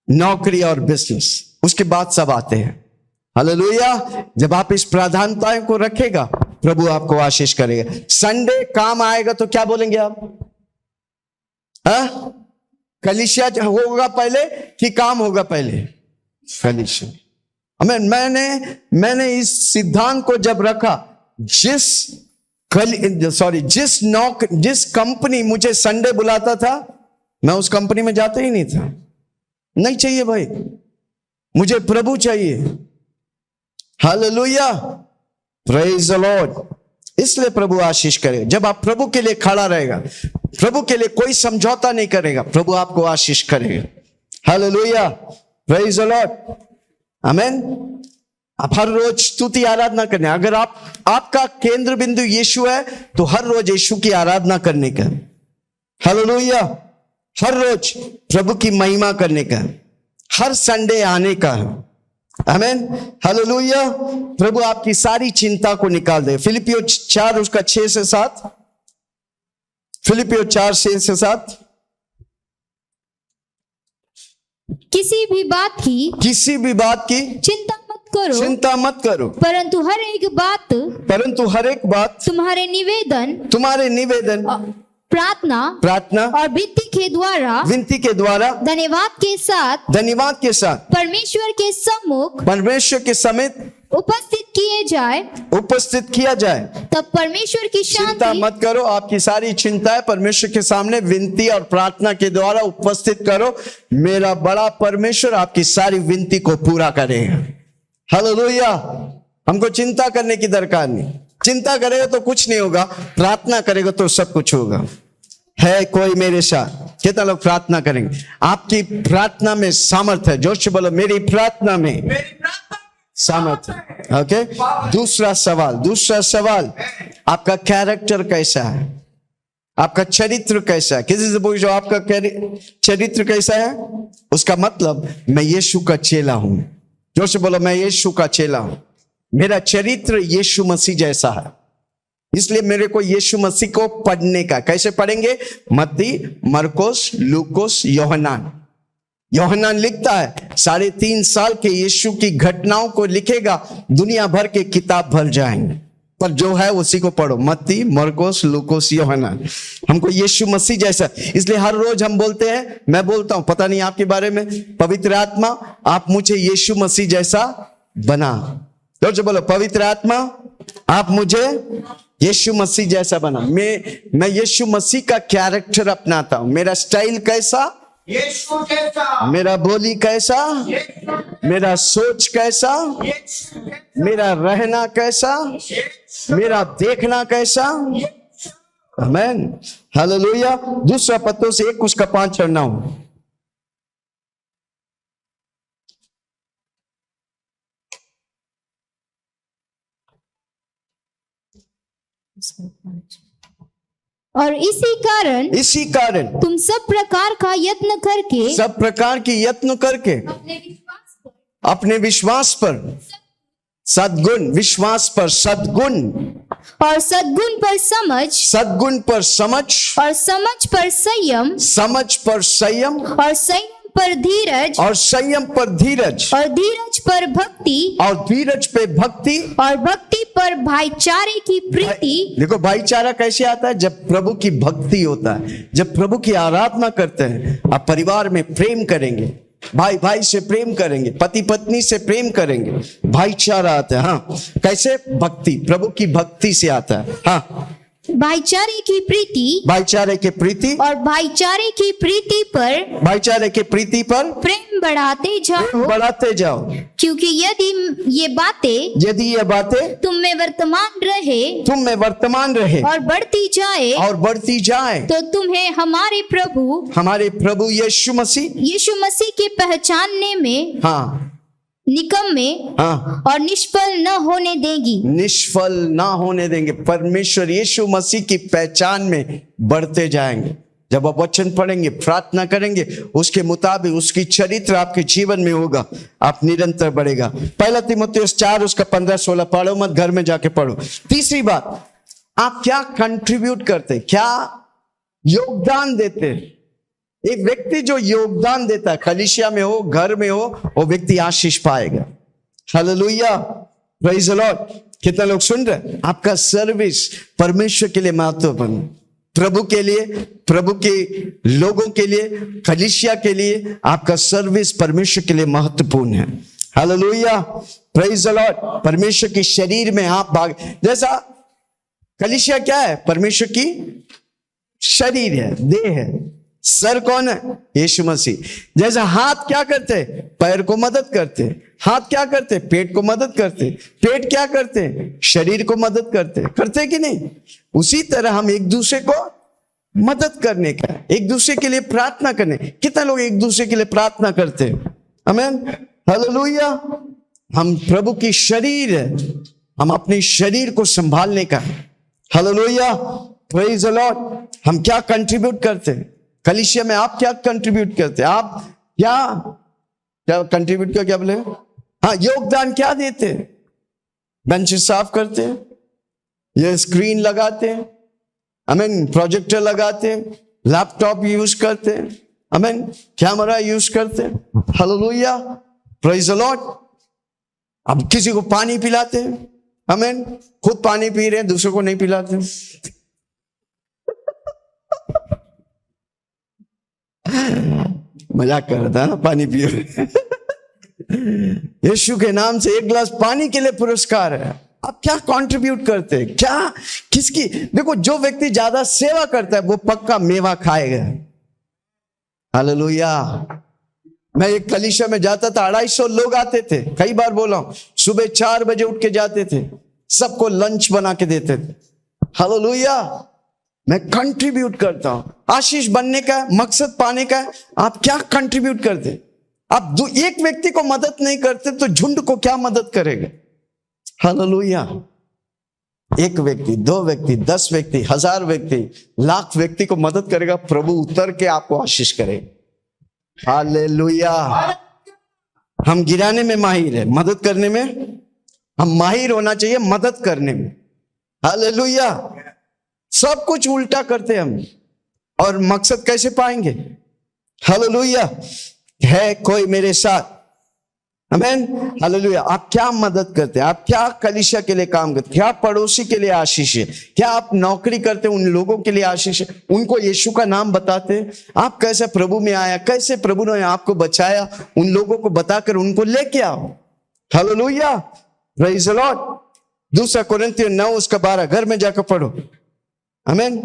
Speaker 1: नौकरी और बिजनेस। उसके बाद सब आते हैं। हालेलुया। जब आप इस प्राधान्यताओं को रखेगा, प्रभु आपको आशीष करेगा। संडे काम आएगा तो क्या बोलेंगे आप? कलीसिया होगा पहले कि काम होगा पहले? कलीसिया। आमीन। मैंने इस सिद्धांत को जब रखा, जिस कंपनी मुझे संडे बुलाता था, मैं उस कंपनी में जाता ही नहीं था। नहीं चाहिए भाई, मुझे प्रभु चाहिए। Hallelujah, praise the Lord. इसलिए प्रभु आशीष करेगा। जब आप प्रभु के लिए खड़ा रहेगा, प्रभु के लिए कोई समझौता नहीं करेगा, प्रभु आपको आशीष करेगा। हालेलुया, प्रेज द लॉर्ड, आमीन। आप हर रोज स्तुति आराधना करने, अगर आपका केंद्र बिंदु यीशु है तो हर रोज यीशु की आराधना करने का। हालेलुया, हर रोज प्रभु की महिमा करने का, हर संडे आने का। आमीन। हालेलुया। प्रभु आपकी सारी चिंता को निकाल दे। फिलिपियो 4 उसका 6 से 7। फिलिपियो 4 6 से 7।
Speaker 3: किसी भी बात की चिंता मत करो, परंतु हर एक बात तुम्हारे निवेदन प्रार्थना और विनती के द्वारा धन्यवाद के साथ परमेश्वर के समेत उपस्थित किया जाए। तब परमेश्वर की शांति। चिंता मत करो, आपकी सारी चिंताएं परमेश्वर के सामने विनती और प्रार्थना के द्वारा उपस्थित करो। मेरा बड़ा परमेश्वर आपकी सारी विनती को पूरा करेगा। हालेलुया। हमको चिंता करने की दरकार नहीं। चिंता करेगा तो कुछ नहीं होगा, प्रार्थना करेगा तो सब कुछ होगा। है कोई मेरे साथ? कितना लोग प्रार्थना करेंगे? आपकी प्रार्थना में सामर्थ्य है। जोश से बोलो, मेरी प्रार्थना में सामर्थ्य है। ओके। दूसरा सवाल, आपका कैरेक्टर कैसा है? आपका चरित्र कैसा है? किसी से पूछो आपका चरित्र कैसा है, उसका मतलब मैं यीशु का चेला हूं। जोर से बोलो, मैं यीशु का चेला हूं। मेरा चरित्र यीशु मसीह जैसा है, इसलिए मेरे को यीशु मसीह को पढ़ने का। कैसे पढ़ेंगे? मत्ती, मरकुस, लूकोस, योहन्नान लिखता है 3.5 साल के यीशु की घटनाओं को लिखेगा, दुनिया भर के किताब भर जाएंगे, पर जो है उसी को पढ़ो। मत्ती, मरकुस, लूकोस, योहन्नान। हमको यीशु मसीह जैसा, इसलिए हर रोज हम बोलते हैं, मैं बोलता हूं, पता नहीं आपके बारे में, पवित्र आत्मा आप मुझे यीशु मसीह जैसा बना। जो बोलो, पवित्र आत्मा आप मुझे यीशु मसीह जैसा बना। मैं यीशु मसीह का कैरेक्टर अपनाता हूं। मेरा स्टाइल कैसा? यीशु जैसा। मेरा बोली कैसा? मेरा सोच कैसा? मेरा रहना कैसा? मेरा देखना कैसा? आमीन। हालेलुया। दूसरा पत्रोस 1 उसका 5 और 9। और इसी कारण
Speaker 2: तुम सब प्रकार का यत्न करके
Speaker 3: सब प्रकार की यत्न करके
Speaker 2: अपने विश्वास पर
Speaker 3: अपने विश्वास पर सद्गुण
Speaker 2: और सद्गुण पर समझ
Speaker 3: और समझ पर संयम
Speaker 2: और संयम पर धीरज
Speaker 3: और धीरज पर भक्ति
Speaker 2: और भक्ति
Speaker 3: पर भाईचारे की प्रीति।
Speaker 2: देखो भाईचारा कैसे आता है? जब प्रभु की भक्ति होता है, जब प्रभु की आराधना करते हैं, आप परिवार में प्रेम करेंगे, भाई भाई से प्रेम करेंगे, पति पत्नी से प्रेम करेंगे, भाईचारा आता है। हाँ, कैसे? भक्ति, प्रभु की भक्ति से आता है। हाँ,
Speaker 3: भाईचारे की प्रीति और भाईचारे की प्रीति पर प्रेम बढ़ाते जाओ, क्योंकि यदि ये बातें तुम में वर्तमान रहे और बढ़ती जाए तो तुम्हें हमारे प्रभु यीशु मसीह के पहचानने में
Speaker 2: हाँ,
Speaker 3: निकम्मे
Speaker 2: हाँ,
Speaker 3: और निष्फल न होने देंगे।
Speaker 2: परमेश्वर यीशु मसीह की पहचान में बढ़ते जाएंगे। जब आप वचन पढ़ेंगे, प्रार्थना करेंगे, उसके मुताबिक उसकी चरित्र आपके जीवन में होगा, आप निरंतर बढ़ेगा। पहला तीमुथियुस 4 उसका 15-16 पढ़ो मत, घर में जाके पढ़ो। तीसरी बात, आप क्या कंट्रीब्यूट करते, क्या योगदान देते? एक व्यक्ति जो योगदान देता है, कलीसिया में हो, घर में हो, वो व्यक्ति आशीष पाएगा। Hallelujah, praise the Lord. कितने लोग सुन रहे? आपका सर्विस परमेश्वर के लिए महत्वपूर्ण, प्रभु के लिए, प्रभु के लोगों के लिए, कलीसिया के लिए आपका सर्विस परमेश्वर के लिए महत्वपूर्ण है। Hallelujah, praise the Lord. परमेश्वर के शरीर में आप भाग, जैसा कलीसिया क्या है? परमेश्वर की शरीर है, देह है। सर कौन है? यीशु मसीह। जैसा हाथ क्या करते? पैर को मदद करते। हाथ क्या करते? पेट को मदद करते। पेट क्या करते? शरीर को मदद करते कि नहीं? उसी तरह हम एक दूसरे को मदद करने का, एक दूसरे के लिए प्रार्थना करने। कितने लोग एक दूसरे के लिए प्रार्थना करते हैं? आमीन, हालेलुया। हम प्रभु की शरीर है, हम अपने शरीर को संभालने का। Hallelujah, praise the Lord. हम क्या कंट्रीब्यूट करते हैं कलीसिया में? आप क्या कंट्रीब्यूट करते हैं? आप क्या कंट्रीब्यूट क्या बोले? हाँ, योगदान क्या देते हैं? बेंच साफ करते हैं, ये स्क्रीन लगाते हैं, आमीन, प्रोजेक्टर लगाते हैं, लैपटॉप यूज करते हैं, आमीन, कैमरा यूज करते हैं। Hallelujah, praise the Lord. अब किसी को पानी पिलाते हैं, आमीन, खुद पानी पी रहे हैं, दूसरों को नहीं पिलाते। मजाक कर रहा था ना, पानी पियो। यीशु के नाम से एक गिलास पानी के लिए पुरस्कार है। आप क्या कंट्रीब्यूट करते हैं? क्या किसकी? देखो, जो व्यक्ति ज्यादा सेवा करता है वो पक्का मेवा खाएगा। हालेलुया। मैं एक कलीसिया में जाता था, 250 लोग आते थे। कई बार बोला हूं, सुबह 4 बजे उठ के जाते थे, सबको लंच बना के देते थे। हालेलुया। मैं कंट्रीब्यूट करता हूं, आशीष बनने का है, मकसद पाने का है। आप क्या कंट्रीब्यूट करते? आप एक व्यक्ति को मदद नहीं करते तो झुंड को क्या मदद करेगा? हालेलुया। एक व्यक्ति, 2 व्यक्ति, 10 व्यक्ति, 1000 व्यक्ति, लाख व्यक्ति को मदद करेगा, प्रभु उतर के आपको आशीष करेगा। हालेलुया। हम गिराने में माहिर है, मदद करने में हम माहिर होना चाहिए, मदद करने में। हालेलुया। सब कुछ उल्टा करते हम, और मकसद कैसे पाएंगे? हालेलुया। है कोई मेरे साथ? Amen, hallelujah. आप क्या मदद करते हैं? आप क्या कलीसिया के लिए काम करते हैं? क्या पड़ोसी के लिए आशीष है? क्या आप नौकरी करते हैं, उन लोगों के लिए आशीष है? उनको यीशु का नाम बताते हैं? आप कैसे प्रभु में आया, कैसे प्रभु ने आपको बचाया, उन लोगों को बताकर उनको लेके आओ। Hallelujah, praise the Lord. 2 कोरिन्थियों 9 उसका 12 घर में जाकर पढ़ो। आमीन,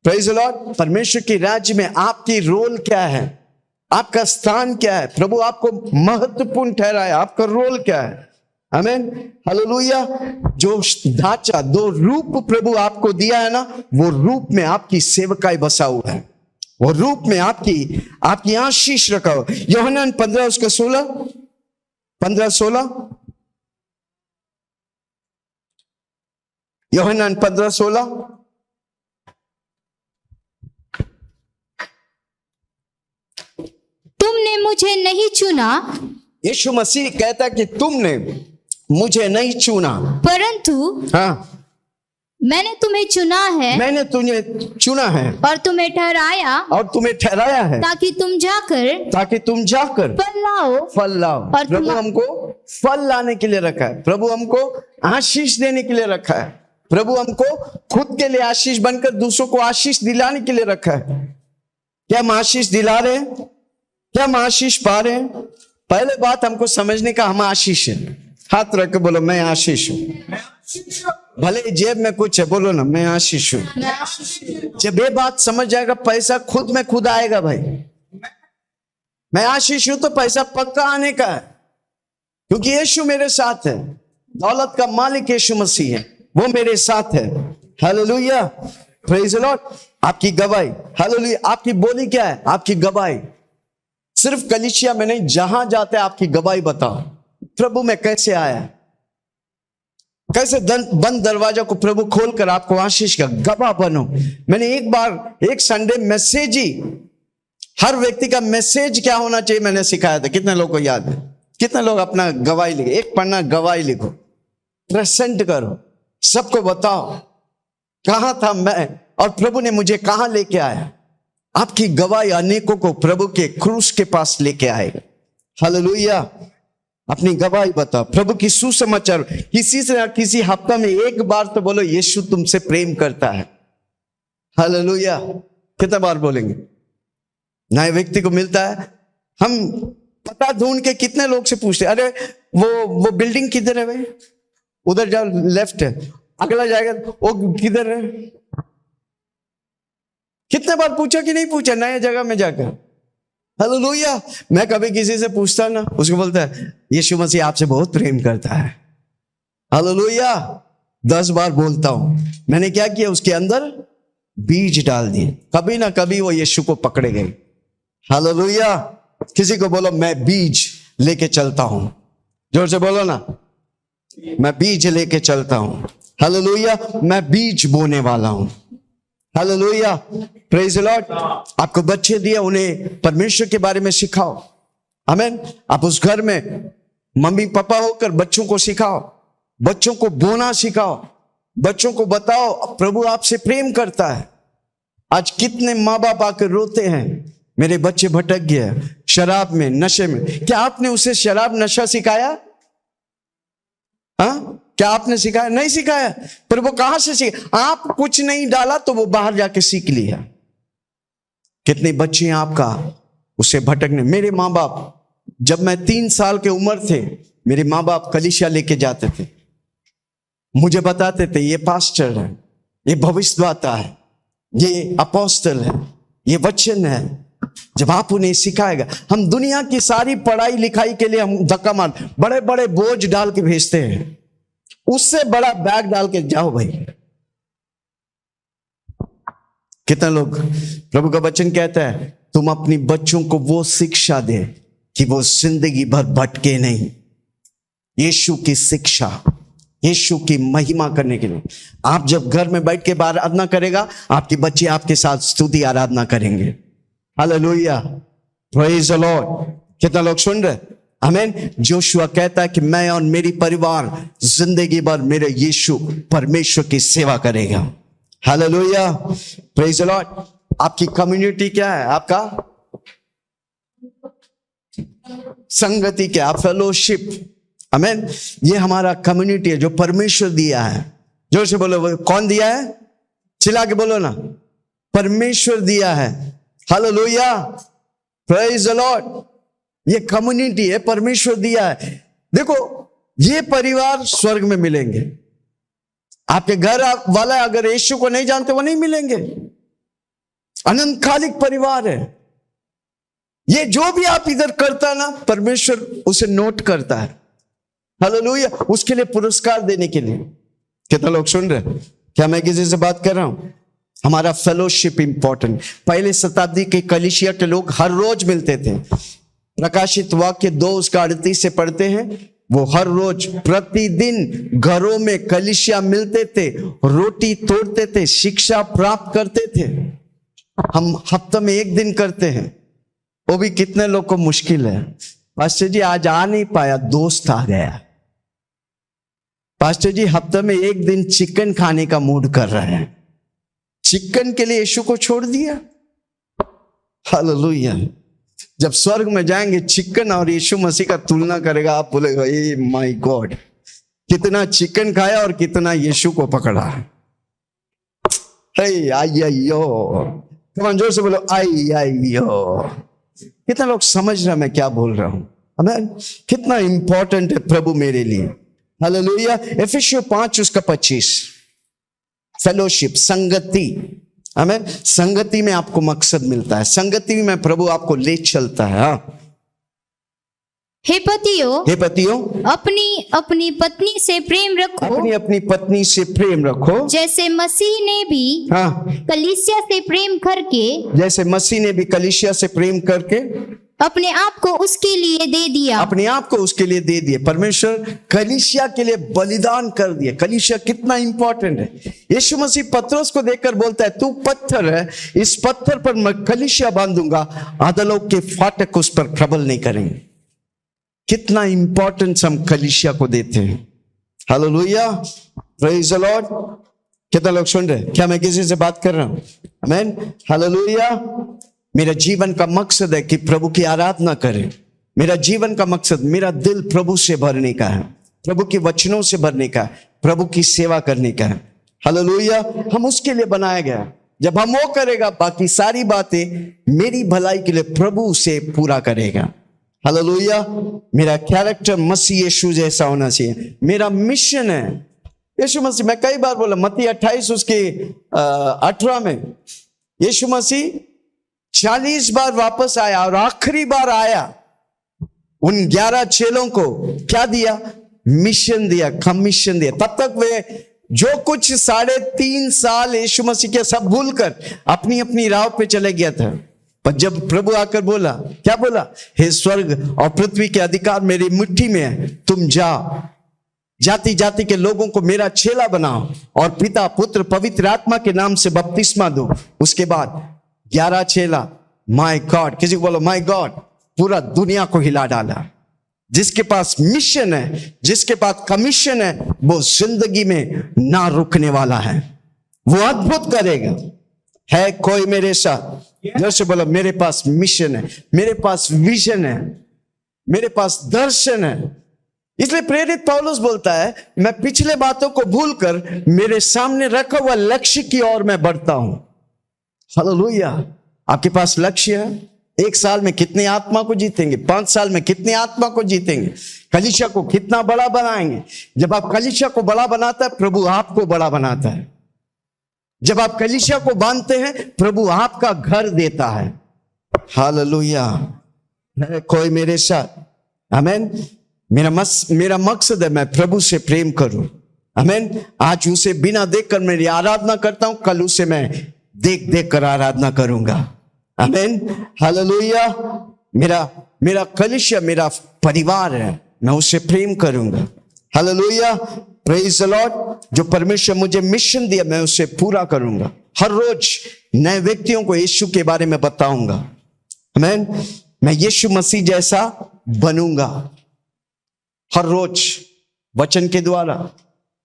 Speaker 2: प्रेज द लॉर्ड। परमेश्वर के राज्य में आपकी रोल क्या है? आपका स्थान क्या है? प्रभु आपको महत्वपूर्ण ठहराया, आपका रोल क्या है? आमीन, हालेलुया। जो ढांचा, 2 रूप प्रभु आपको दिया है ना, वो रूप में आपकी सेवकाई बसा हुआ है, वो रूप में आपकी आशीष रखा हुआ। यूहन्ना 15 उसका 16
Speaker 1: यूहन्ना 15:16।
Speaker 3: तुमने मुझे नहीं चुना,
Speaker 1: यीशु मसीह कहता है कि तुमने मुझे नहीं चुना,
Speaker 3: परंतु
Speaker 1: हाँ
Speaker 3: मैंने तुम्हें चुना है
Speaker 1: मैंने तुझे चुना है
Speaker 3: और तुम्हें ठहराया,
Speaker 1: और तुम्हें ठहराया है
Speaker 3: ताकि तुम जाकर
Speaker 1: ताकि तुम जाकर
Speaker 3: फल लाओ।
Speaker 1: फल लाओ।
Speaker 3: और
Speaker 1: प्रभु हमको फल लाने के लिए रखा है, प्रभु हमको आशीष देने के लिए रखा है, प्रभु हमको खुद के लिए आशीष बनकर दूसरों को आशीष दिलाने के लिए रखा है। क्या हम आशीष दिला रहे हैं? क्या हम आशीष पा रहे हैं? पहले बात हमको समझने का हम आशीष है। हाथ रख के बोलो मैं आशीष हूं। भले जेब में कुछ है, बोलो ना मैं आशीष हूं। जब ये बात समझ जाएगा, पैसा खुद में खुद आएगा। भाई मैं आशीष हूं तो पैसा पक्का आने का है, क्योंकि यीशु मेरे साथ है। दौलत का मालिक यीशु मसीह है, वो मेरे साथ है। Hallelujah, praise the Lord. आपकी गवाही, हालेलुया। आपकी बोली क्या है? आपकी गवाही। सिर्फ कलीसिया में नहीं, जहां जाते आपकी गवाही बताओ। प्रभु में कैसे आया, कैसे बंद दरवाजा को प्रभु खोलकर आपको आशीष का गवाह बनो। मैंने एक बार एक संडे मैसेज ही, हर व्यक्ति का मैसेज क्या होना चाहिए मैंने सिखाया था। कितने लोगों को याद है? कितने लोग अपना गवाही लिखे? एक पन्ना गवाही लिखो, प्रेजेंट करो, सबको बताओ कहां था मैं और प्रभु ने मुझे कहां लेके आया। आपकी गवाही अनेकों को प्रभु के क्रूस के पास लेके आएगा। हालेलुया। अपनी गवाही बताओ, प्रभु की सुसमाचार। किसी से किसी हफ्ता में एक बार तो बोलो यीशु तुमसे प्रेम करता है। हालेलुया। कितने बार बोलेंगे? नए व्यक्ति को मिलता है, हम पता ढूंढ के कितने लोग से पूछते, अरे वो बिल्डिंग किधर है भाई? उधर जाओ, लेफ्ट है। अगला जाएगा, वो किधर है? कितने बार पूछा कि नहीं पूछा नए जगह में जाकर? हालेलुया। मैं कभी किसी से पूछता ना, उसको बोलता है यीशु मसीह आपसे बहुत प्रेम करता है। हालेलुया। 10 बार बोलता हूं। मैंने क्या किया? उसके अंदर बीज डाल दिए। कभी ना कभी वो यीशु को पकड़े गए। हालेलुया। किसी को बोलो मैं बीज लेके चलता हूं। जोर से बोलो ना, मैं बीज लेके चलता हूं। हालेलुया। मैं बीज बोने वाला हूं। Hallelujah, praise the Lord. आपको बच्चे दिए, उन्हें परमेश्वर के बारे में सिखाओ। आमीन। आप उस घर में मम्मी पापा होकर बच्चों को सिखाओ, बच्चों को बोना सिखाओ, बच्चों को बताओ प्रभु आपसे प्रेम करता है। आज कितने माँ बाप आकर रोते हैं, मेरे बच्चे भटक गए शराब में, नशे में। क्या आपने उसे शराब नशा सिखाया? हाँ, क्या आपने सिखाया? नहीं सिखाया। पर वो कहां से सीखा? आप कुछ नहीं डाला तो वो बाहर जाके सीख लिया। कितने बच्चे हैं आपका उसे भटकने। मेरे माँ बाप, जब मैं 3 साल के उम्र थे, मेरे माँ बाप कलीसिया लेके जाते थे, मुझे बताते थे ये पास्टर है, ये भविष्यद्वक्ता है, ये अपोस्टल है, ये वचन है। जब आप उन्हें सिखाएगा, हम दुनिया की सारी पढ़ाई लिखाई के लिए हम धक्का मार, बड़े बड़े बोझ डाल के भेजते हैं, उससे बड़ा बैग डाल के जाओ भाई। कितने लोग, प्रभु का वचन कहता है तुम अपनी बच्चों को वो शिक्षा दे कि वो जिंदगी भर भटके नहीं। यीशु की शिक्षा, यीशु की महिमा करने के लिए। आप जब घर में बैठ के आराधना करेगा, आपके बच्चे आपके साथ स्तुति आराधना करेंगे। Hallelujah, praise the Lord. कितना लोग सुन रहे? आमीन। जोशुआ कहता है कि मैं और मेरी परिवार जिंदगी भर मेरे यीशु परमेश्वर की सेवा करेगा। Hallelujah, praise the Lord. आपकी कम्युनिटी क्या है? आपका संगति क्या? फेलोशिप। आमीन। ये हमारा कम्युनिटी है जो परमेश्वर दिया है। जोर से बोलो, कौन दिया है? चिल्ला के बोलो ना, परमेश्वर दिया है। Hallelujah, praise the Lord. ये कम्युनिटी है, परमेश्वर दिया है। देखो, ये परिवार स्वर्ग में मिलेंगे। आपके घर वाला अगर यीशु को नहीं जानते, वो नहीं मिलेंगे। अनंतकालिक परिवार है ये। जो भी आप इधर करता ना, परमेश्वर उसे नोट करता है। हालेलुया, उसके लिए पुरस्कार देने के लिए। कितना लोग सुन रहे? क्या मैं किसी से बात कर रहा हूं? हमारा फेलोशिप इंपॉर्टेंट। पहले शताब्दी के कलीसिया के लोग हर रोज मिलते थे। प्रकाशित वाक्य 2:38 से पढ़ते हैं, वो हर रोज प्रतिदिन घरों में कलीसिया मिलते थे, रोटी तोड़ते थे, शिक्षा प्राप्त करते थे। हम हफ्ते में एक दिन करते हैं, वो भी कितने लोग को मुश्किल है। पास्टर जी आज आ नहीं पाया, दोस्त आ गया। पास्टर जी हफ्ते में एक दिन चिकन खाने का मूड कर रहे हैं, चिकन के लिए यीशु को छोड़ दिया। हालेलुया। जब स्वर्ग में जाएंगे चिकन और यीशु मसीह का तुलना करेगा, आप बोलेगा ए माय गॉड, कितना चिकन खाया और कितना यीशु को पकड़ा। आइयो, कमान जोर से बोलो आइयो। कितना लोग समझ रहे मैं क्या बोल रहा हूं? हमें कितना इंपॉर्टेंट है प्रभु मेरे लिए। हालेलुया। एफिसियों 5 उसका 25, फेलोशिप, संगति। हमें संगति में आपको मकसद मिलता है, संगति में प्रभु आपको ले चलता है। हाँ।
Speaker 3: हे पतियों,
Speaker 1: अपनी
Speaker 3: अपनी पत्नी से प्रेम रखो,
Speaker 1: अपनी पत्नी से प्रेम रखो,
Speaker 3: जैसे मसीह ने भी
Speaker 1: हाँ,
Speaker 3: कलीसिया से प्रेम करके,
Speaker 1: जैसे मसीह ने भी कलीसिया से प्रेम करके
Speaker 3: अपने आप को उसके लिए दे दिया।
Speaker 1: अपने आप को उसके लिए दे दिया। परमेश्वर कलीसिया के लिए बलिदान कर दिया। कलीसिया कितना इंपॉर्टेंट है। यीशु मसीह पतरस को देखकर बोलता है, तू पत्थर है, इस पत्थर पर मैं कलीसिया बांधूंगा, अधोलोक के फाटक उस पर प्रबल नहीं करेंगे। कितना इंपॉर्टेंस हम कलीसिया को देते हैं। Hallelujah, praise the Lord. कितना लोग सुन रहे? क्या मैं किसी से बात कर रहा हूं? आमीन, हालेलुया। मेरा जीवन का मकसद है कि प्रभु की आराधना करें। मेरा जीवन का मकसद, मेरा दिल प्रभु से भरने का है, प्रभु के वचनों से भरने का है, प्रभु की सेवा करने का है। हालेलुया। हम उसके लिए बनाया गया। जब हम वो करेगा, बाकी सारी बातें मेरी भलाई के लिए प्रभु से पूरा करेगा। हालेलुया। मेरा कैरेक्टर मसीह यीशु जैसा होना चाहिए। मेरा मिशन है यीशु मसीह। मैं कई बार बोला, मत्ती 28 उसके 18 में यीशु मसीह 40 बार वापस आया और आखिरी बार आया, उन 11 चेलों को क्या दिया? मिशन दिया, कमीशन दिया। तब तक वे जो कुछ 3.5 साल यीशु मसीह के सब भूलकर अपनी अपनी राह पे चले गया था। पर जब प्रभु आकर बोला, क्या बोला? हे स्वर्ग और पृथ्वी के अधिकार मेरी मुट्ठी में है, तुम जाओ, जाति जाति के लोगों को मेरा चेला बनाओ और पिता पुत्र पवित्र आत्मा के नाम से बपतिस्मा दो। उसके बाद 11 चेला, माय गॉड, किसी को बोलो माय गॉड, पूरा दुनिया को हिला डाला। जिसके पास मिशन है, जिसके पास कमीशन है, वो जिंदगी में ना रुकने वाला है, वो अद्भुत करेगा। है कोई मेरे साथ? जैसे बोलो, मेरे पास मिशन है, मेरे पास विजन है, मेरे पास दर्शन है। इसलिए प्रेरित पौलुस बोलता है, मैं पिछले बातों को भूलकर मेरे सामने रखा हुआ लक्ष्य की ओर मैं बढ़ता हूं। हालेलुया। आपके पास लक्ष्य है? 1 साल में कितनी आत्मा को जीतेंगे? 5 साल में कितनी आत्मा को जीतेंगे? कलीसिया को कितना बड़ा बनाएंगे? जब आप कलीसिया को बड़ा बनाता है, प्रभु आपको बड़ा बनाता है। जब आप कलीसिया को बांधते हैं, प्रभु आपका घर देता है। हालेलुया। कोई मेरे साथ? आमीन। मेरा मकसद है मैं प्रभु से प्रेम करूं। आमीन। आज उसे बिना देखकर मेरी आराधना करता हूं, कल उसे मैं देख देख कर आराधना करूंगा। आमीन, हालेलुया। मेरा कलीसिया मेरा परिवार है, मैं उससे प्रेम करूंगा। Hallelujah, praise the Lord. जो परमेश्वर मुझे मिशन दिया, मैं उसे पूरा करूंगा। हर रोज नए व्यक्तियों को यीशु के बारे में बताऊंगा। आमीन। मैं यीशु मसीह जैसा बनूंगा हर रोज वचन के द्वारा।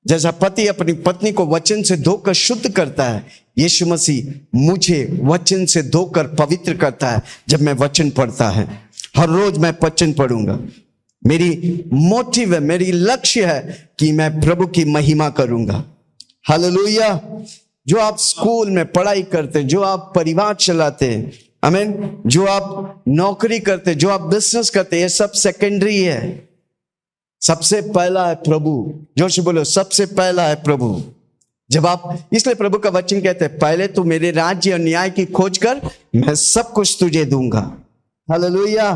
Speaker 1: जैसा पति अपनी पत्नी को वचन से धोकर शुद्ध करता है, यीशु मसीह मुझे वचन से धोकर पवित्र करता है। जब मैं वचन पढ़ता है, हर रोज मैं वचन पढ़ूंगा। मेरी मोटिव है, मेरी लक्ष्य है कि मैं प्रभु की महिमा करूंगा। हालेलुया। जो आप स्कूल में पढ़ाई करते, जो आप परिवार चलाते हैं, आमीन, जो आप नौकरी करते, जो आप बिजनेस करते, ये सब सेकेंडरी है। सबसे पहला है प्रभु। जोर से बोलो, सबसे पहला है प्रभु। जब आप, इसलिए प्रभु का वचन कहते हैं, पहले तू मेरे राज्य और न्याय की खोज कर, मैं सब कुछ तुझे दूंगा। Hallelujah,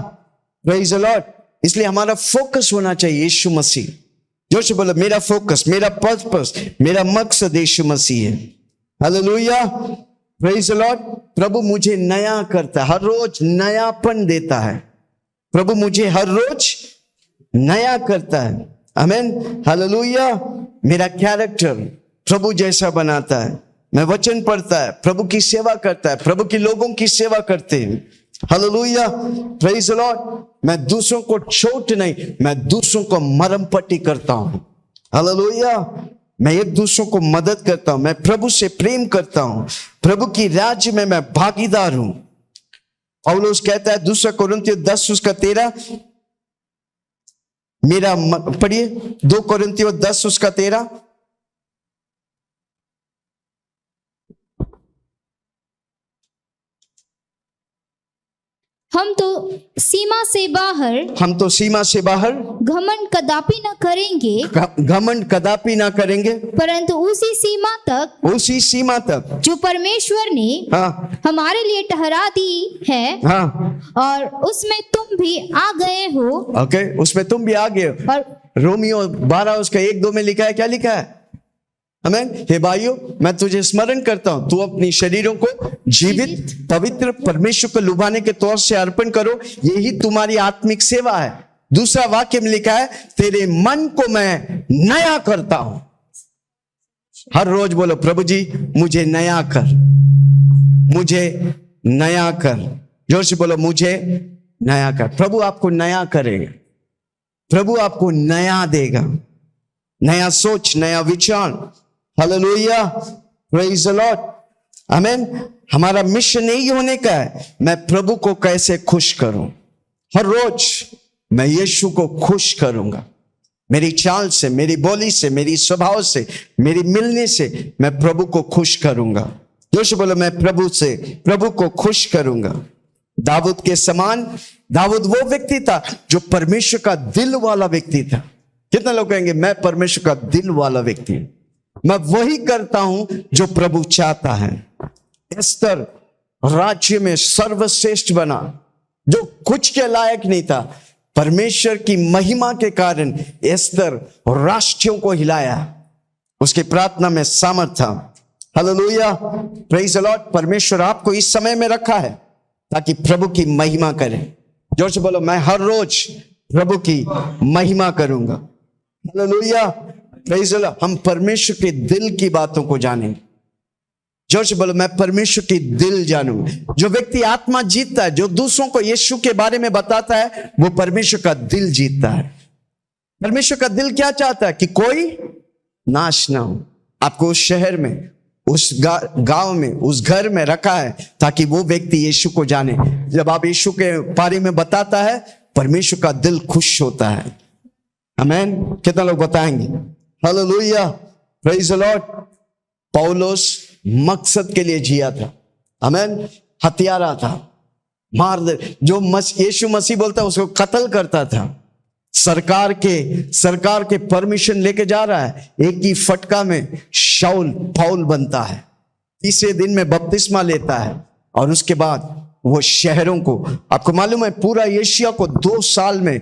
Speaker 1: praise the Lord. इसलिए हमारा फोकस होना चाहिए यीशु मसीह। जोर से बोलो, मेरा फोकस, मेरा पर्पस, मेरा मकसद यीशु मसीह है। Hallelujah, praise the Lord. प्रभु मुझे नया करता है, हर रोज नयापन देता है। प्रभु मुझे हर रोज नया करता है। आमीन, हालेलुया। मेरा कैरेक्टर प्रभु जैसा बनाता है। मैं वचन पढ़ता है, प्रभु की सेवा करता है, प्रभु के लोगों की सेवा करते हैं। Hallelujah, praise the Lord. मैं दूसरों को चोट नहीं, मैं दूसरों को मरम पट्टी करता हूं। हालेलुया, मैं एक दूसरों को मदद करता हूं, मैं प्रभु से प्रेम करता हूं, प्रभु की राज्य में मैं भागीदार हूं। पौलुस कहता है 2 कोरिन्थियों 10:13, मेरा पढ़िए 2 कोरिन्थियों 10:13।
Speaker 3: हम तो सीमा से बाहर घमंड कदापि न करेंगे,
Speaker 1: घमंड कदापि ना करेंगे,
Speaker 3: परंतु उसी सीमा तक जो परमेश्वर ने
Speaker 1: हाँ
Speaker 3: हमारे लिए ठहरा दी है,
Speaker 1: हाँ
Speaker 3: और उसमें तुम भी आ गए हो।
Speaker 1: ओके, उसमें तुम भी आ गए हो।
Speaker 3: और
Speaker 1: रोमियो 12 उसका 1-2 में लिखा है, क्या लिखा है? आमीन। हे भाइयों, मैं तुझे स्मरण करता हूं, तू अपनी शरीरों को जीवित, पवित्र, परमेश्वर को लुभाने के तौर से अर्पण करो, यही तुम्हारी आत्मिक सेवा है। दूसरा वाक्य में लिखा है, तेरे मन को मैं नया करता हूं। हर रोज बोलो, प्रभु जी मुझे नया कर, मुझे नया कर। जोर से बोलो, मुझे नया कर। प्रभु आपको नया करेगा, प्रभु आपको नया देगा, नया सोच, नया विचार। Hallelujah, praise the Lord. आमीन। हमारा मिशन यही होने का है, मैं प्रभु को कैसे खुश करूं। हर रोज मैं यीशु को खुश करूंगा, मेरी चाल से, मेरी बोली से, मेरी स्वभाव से, मेरी मिलने से मैं प्रभु को खुश करूंगा। यीशु बोलो, मैं प्रभु को खुश करूंगा। दाऊद के समान, दाऊद वो व्यक्ति था जो परमेश्वर का दिल वाला व्यक्ति था। कितने लोग कहेंगे मैं परमेश्वर का दिल वाला व्यक्ति हूं, मैं वही करता हूं जो प्रभु चाहता है। एस्तर राज्य में सर्वश्रेष्ठ बना, जो कुछ के लायक नहीं था, परमेश्वर की महिमा के कारण एस्तर राष्ट्रों को हिलाया। उसकी प्रार्थना में सामर्थ था। Hallelujah, praise the Lord. परमेश्वर आपको इस समय में रखा है ताकि प्रभु की महिमा करें। जोर से बोलो, मैं हर रोज प्रभु की महिमा करूंगा। Hallelujah, praise the Lord. हम परमेश्वर के दिल की बातों को जानेंगे। जोर से बोलो, मैं परमेश्वर की दिल जानूंगा। जो व्यक्ति आत्मा जीतता है, जो दूसरों को यीशु के बारे में बताता है, वो परमेश्वर का दिल जीतता है। परमेश्वर का दिल क्या चाहता है? कि कोई नाश ना हो। आपको उस शहर में, उस गांव में, उस घर में रखा है ताकि वो व्यक्ति यीशु को जाने। जब आप यीशु के बारे में बताता है, परमेश्वर का दिल खुश होता है। आमीन। कितना लोग बताएंगे? Hallelujah, praise the Lord. पौलुस मकसद के लिए जिया था। आमीन। हत्यारा था, मार दे, जो यीशु मसीह बोलता है उसको कत्ल करता था। सरकार के परमिशन लेके जा रहा है, एक ही फटका में शाऊल पौल बनता है। तीसरे दिन में बपतिस्मा लेता है और उसके बाद वो शहरों को, आपको मालूम है पूरा एशिया को 2 साल में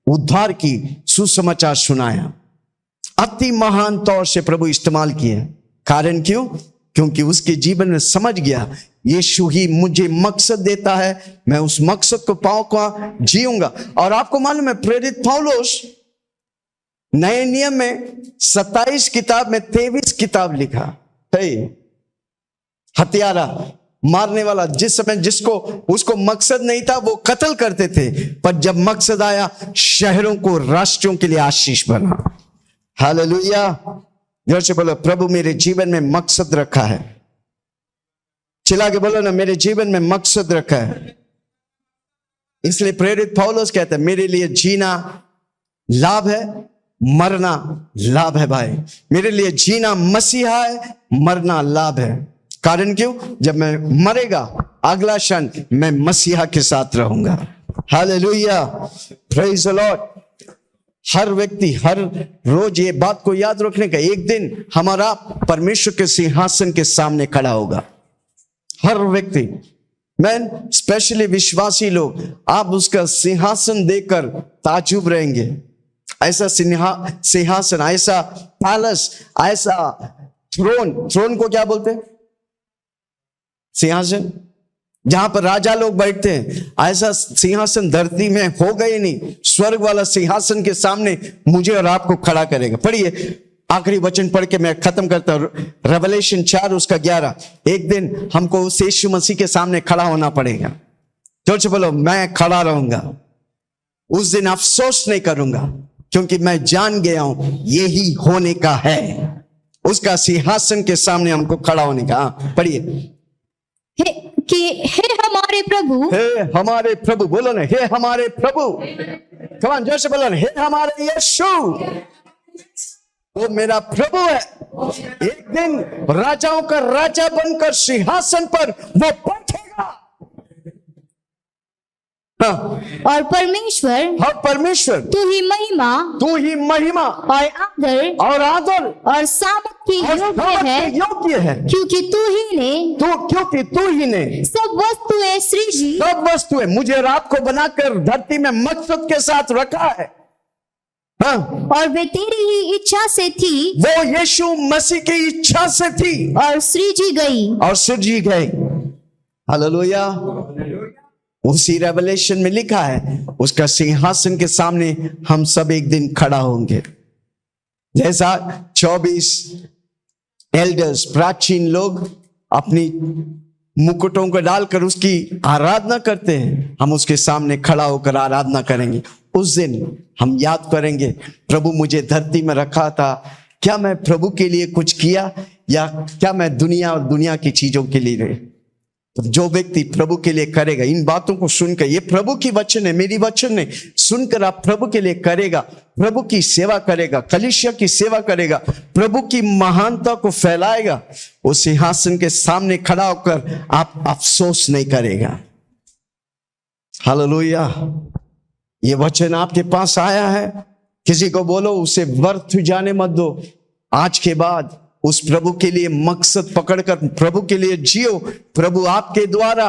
Speaker 1: उद्धार की सुसमाचार सुनाया। अति महान तौर से प्रभु इस्तेमाल किए। कारण क्यों? क्योंकि उसके जीवन में समझ गया यीशु ही मुझे मकसद देता है, मैं उस मकसद को पाऊंगा, जीऊंगा। और आपको मालूम है प्रेरित पौलुस नए नियम में 27 किताब में 23 किताब लिखा है। हत्यारा, मारने वाला, जिस समय जिसको उसको मकसद नहीं था वो कत्ल करते थे, पर जब मकसद आया शहरों को, राष्ट्रों के लिए आशीष बना। हालेलुया, जोर से बोलो, प्रभु मेरे जीवन में मकसद रखा है। चिल्ला के बोलो ना, मेरे जीवन में मकसद रखा है। इसलिए प्रेरित पौलुस कहता है, मेरे लिए जीना लाभ है, मरना लाभ है। भाई, मेरे लिए जीना मसीहा है, मरना लाभ है। कारण क्यों? जब मैं मरेगा अगला क्षण मैं मसीहा के साथ रहूंगा। Hallelujah, praise the Lord. हर व्यक्ति हर रोज ये बात को याद रखने का, एक दिन हमारा परमेश्वर के सिंहासन के सामने खड़ा होगा। हर व्यक्ति, मैन स्पेशली विश्वासी लोग, आप उसका सिंहासन देखकर ताजुब रहेंगे। ऐसा सिंहासन, ऐसा पैलेस, ऐसा थ्रोन को क्या बोलते हैं? सिंहासन। जहां पर राजा लोग बैठते हैं, ऐसा सिंहासन धरती में होगा ही नहीं। स्वर्ग वाला सिंहासन के सामने मुझे और आपको खड़ा करेगा। पढ़िए, आखिरी वचन पढ़ के मैं खत्म करता हूं। रेवलेशन 4 उसका 11। एक दिन हमको उस यीशु मसीह के सामने खड़ा होना पड़ेगा। जोर से बोलो, मैं खड़ा रहूंगा। उस दिन अफसोस नहीं करूंगा, क्योंकि मैं जान गया हूं यही होने का है। उसका सिंहासन के सामने हमको खड़ा होने का। पढ़िए,
Speaker 3: हे हमारे प्रभु,
Speaker 1: हे हमारे प्रभु, बोलो ना, हे हमारे प्रभु। कमान, जोर से बोलो ना, हे हमारे यीशु, वो मेरा प्रभु है। एक दिन राजाओं का राजा बनकर सिंहासन पर वो बैठेगा। हाँ,
Speaker 3: और परमेश्वर
Speaker 1: तू
Speaker 3: ही महिमा और आदर और सामर्थ के
Speaker 1: योग्य है,
Speaker 3: क्योंकि तू ही ने सब वस्तुएं
Speaker 1: मुझे और आपको बनाकर धरती में मकसद के साथ रखा है। हाँ,
Speaker 3: और वे तेरी ही इच्छा से थी,
Speaker 1: वो यीशु मसीह की इच्छा से थी
Speaker 3: और सृजी गई।
Speaker 1: हालेलुया। उसी रेवलेशन में लिखा है, उसका सिंहासन के सामने हम सब एक दिन खड़ा होंगे। जैसा 24 एल्डर्स, प्राचीन लोग अपनी मुकुटों को डालकर उसकी आराधना करते हैं, हम उसके सामने खड़ा होकर आराधना करेंगे। उस दिन हम याद करेंगे, प्रभु मुझे धरती में रखा था, क्या मैं प्रभु के लिए कुछ किया, या क्या मैं दुनिया और दुनिया की चीजों के लिए रहे। तो जो व्यक्ति प्रभु के लिए करेगा, इन बातों को सुनकर, ये प्रभु की वचन है, मेरी वचन है, सुनकर आप प्रभु के लिए करेगा, प्रभु की सेवा करेगा, कलीसिया की सेवा करेगा, प्रभु की महानता को फैलाएगा, उस सिंहासन के सामने खड़ा होकर आप अफसोस नहीं करेगा। हालेलुया। ये वचन आपके पास आया है, किसी को बोलो उसे व्यर्थ जाने मत दो। आज के बाद उस प्रभु के लिए मकसद पकड़कर प्रभु के लिए जियो। प्रभु आपके द्वारा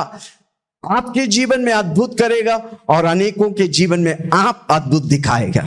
Speaker 1: आपके जीवन में अद्भुत करेगा और अनेकों के जीवन में आप अद्भुत दिखाएगा।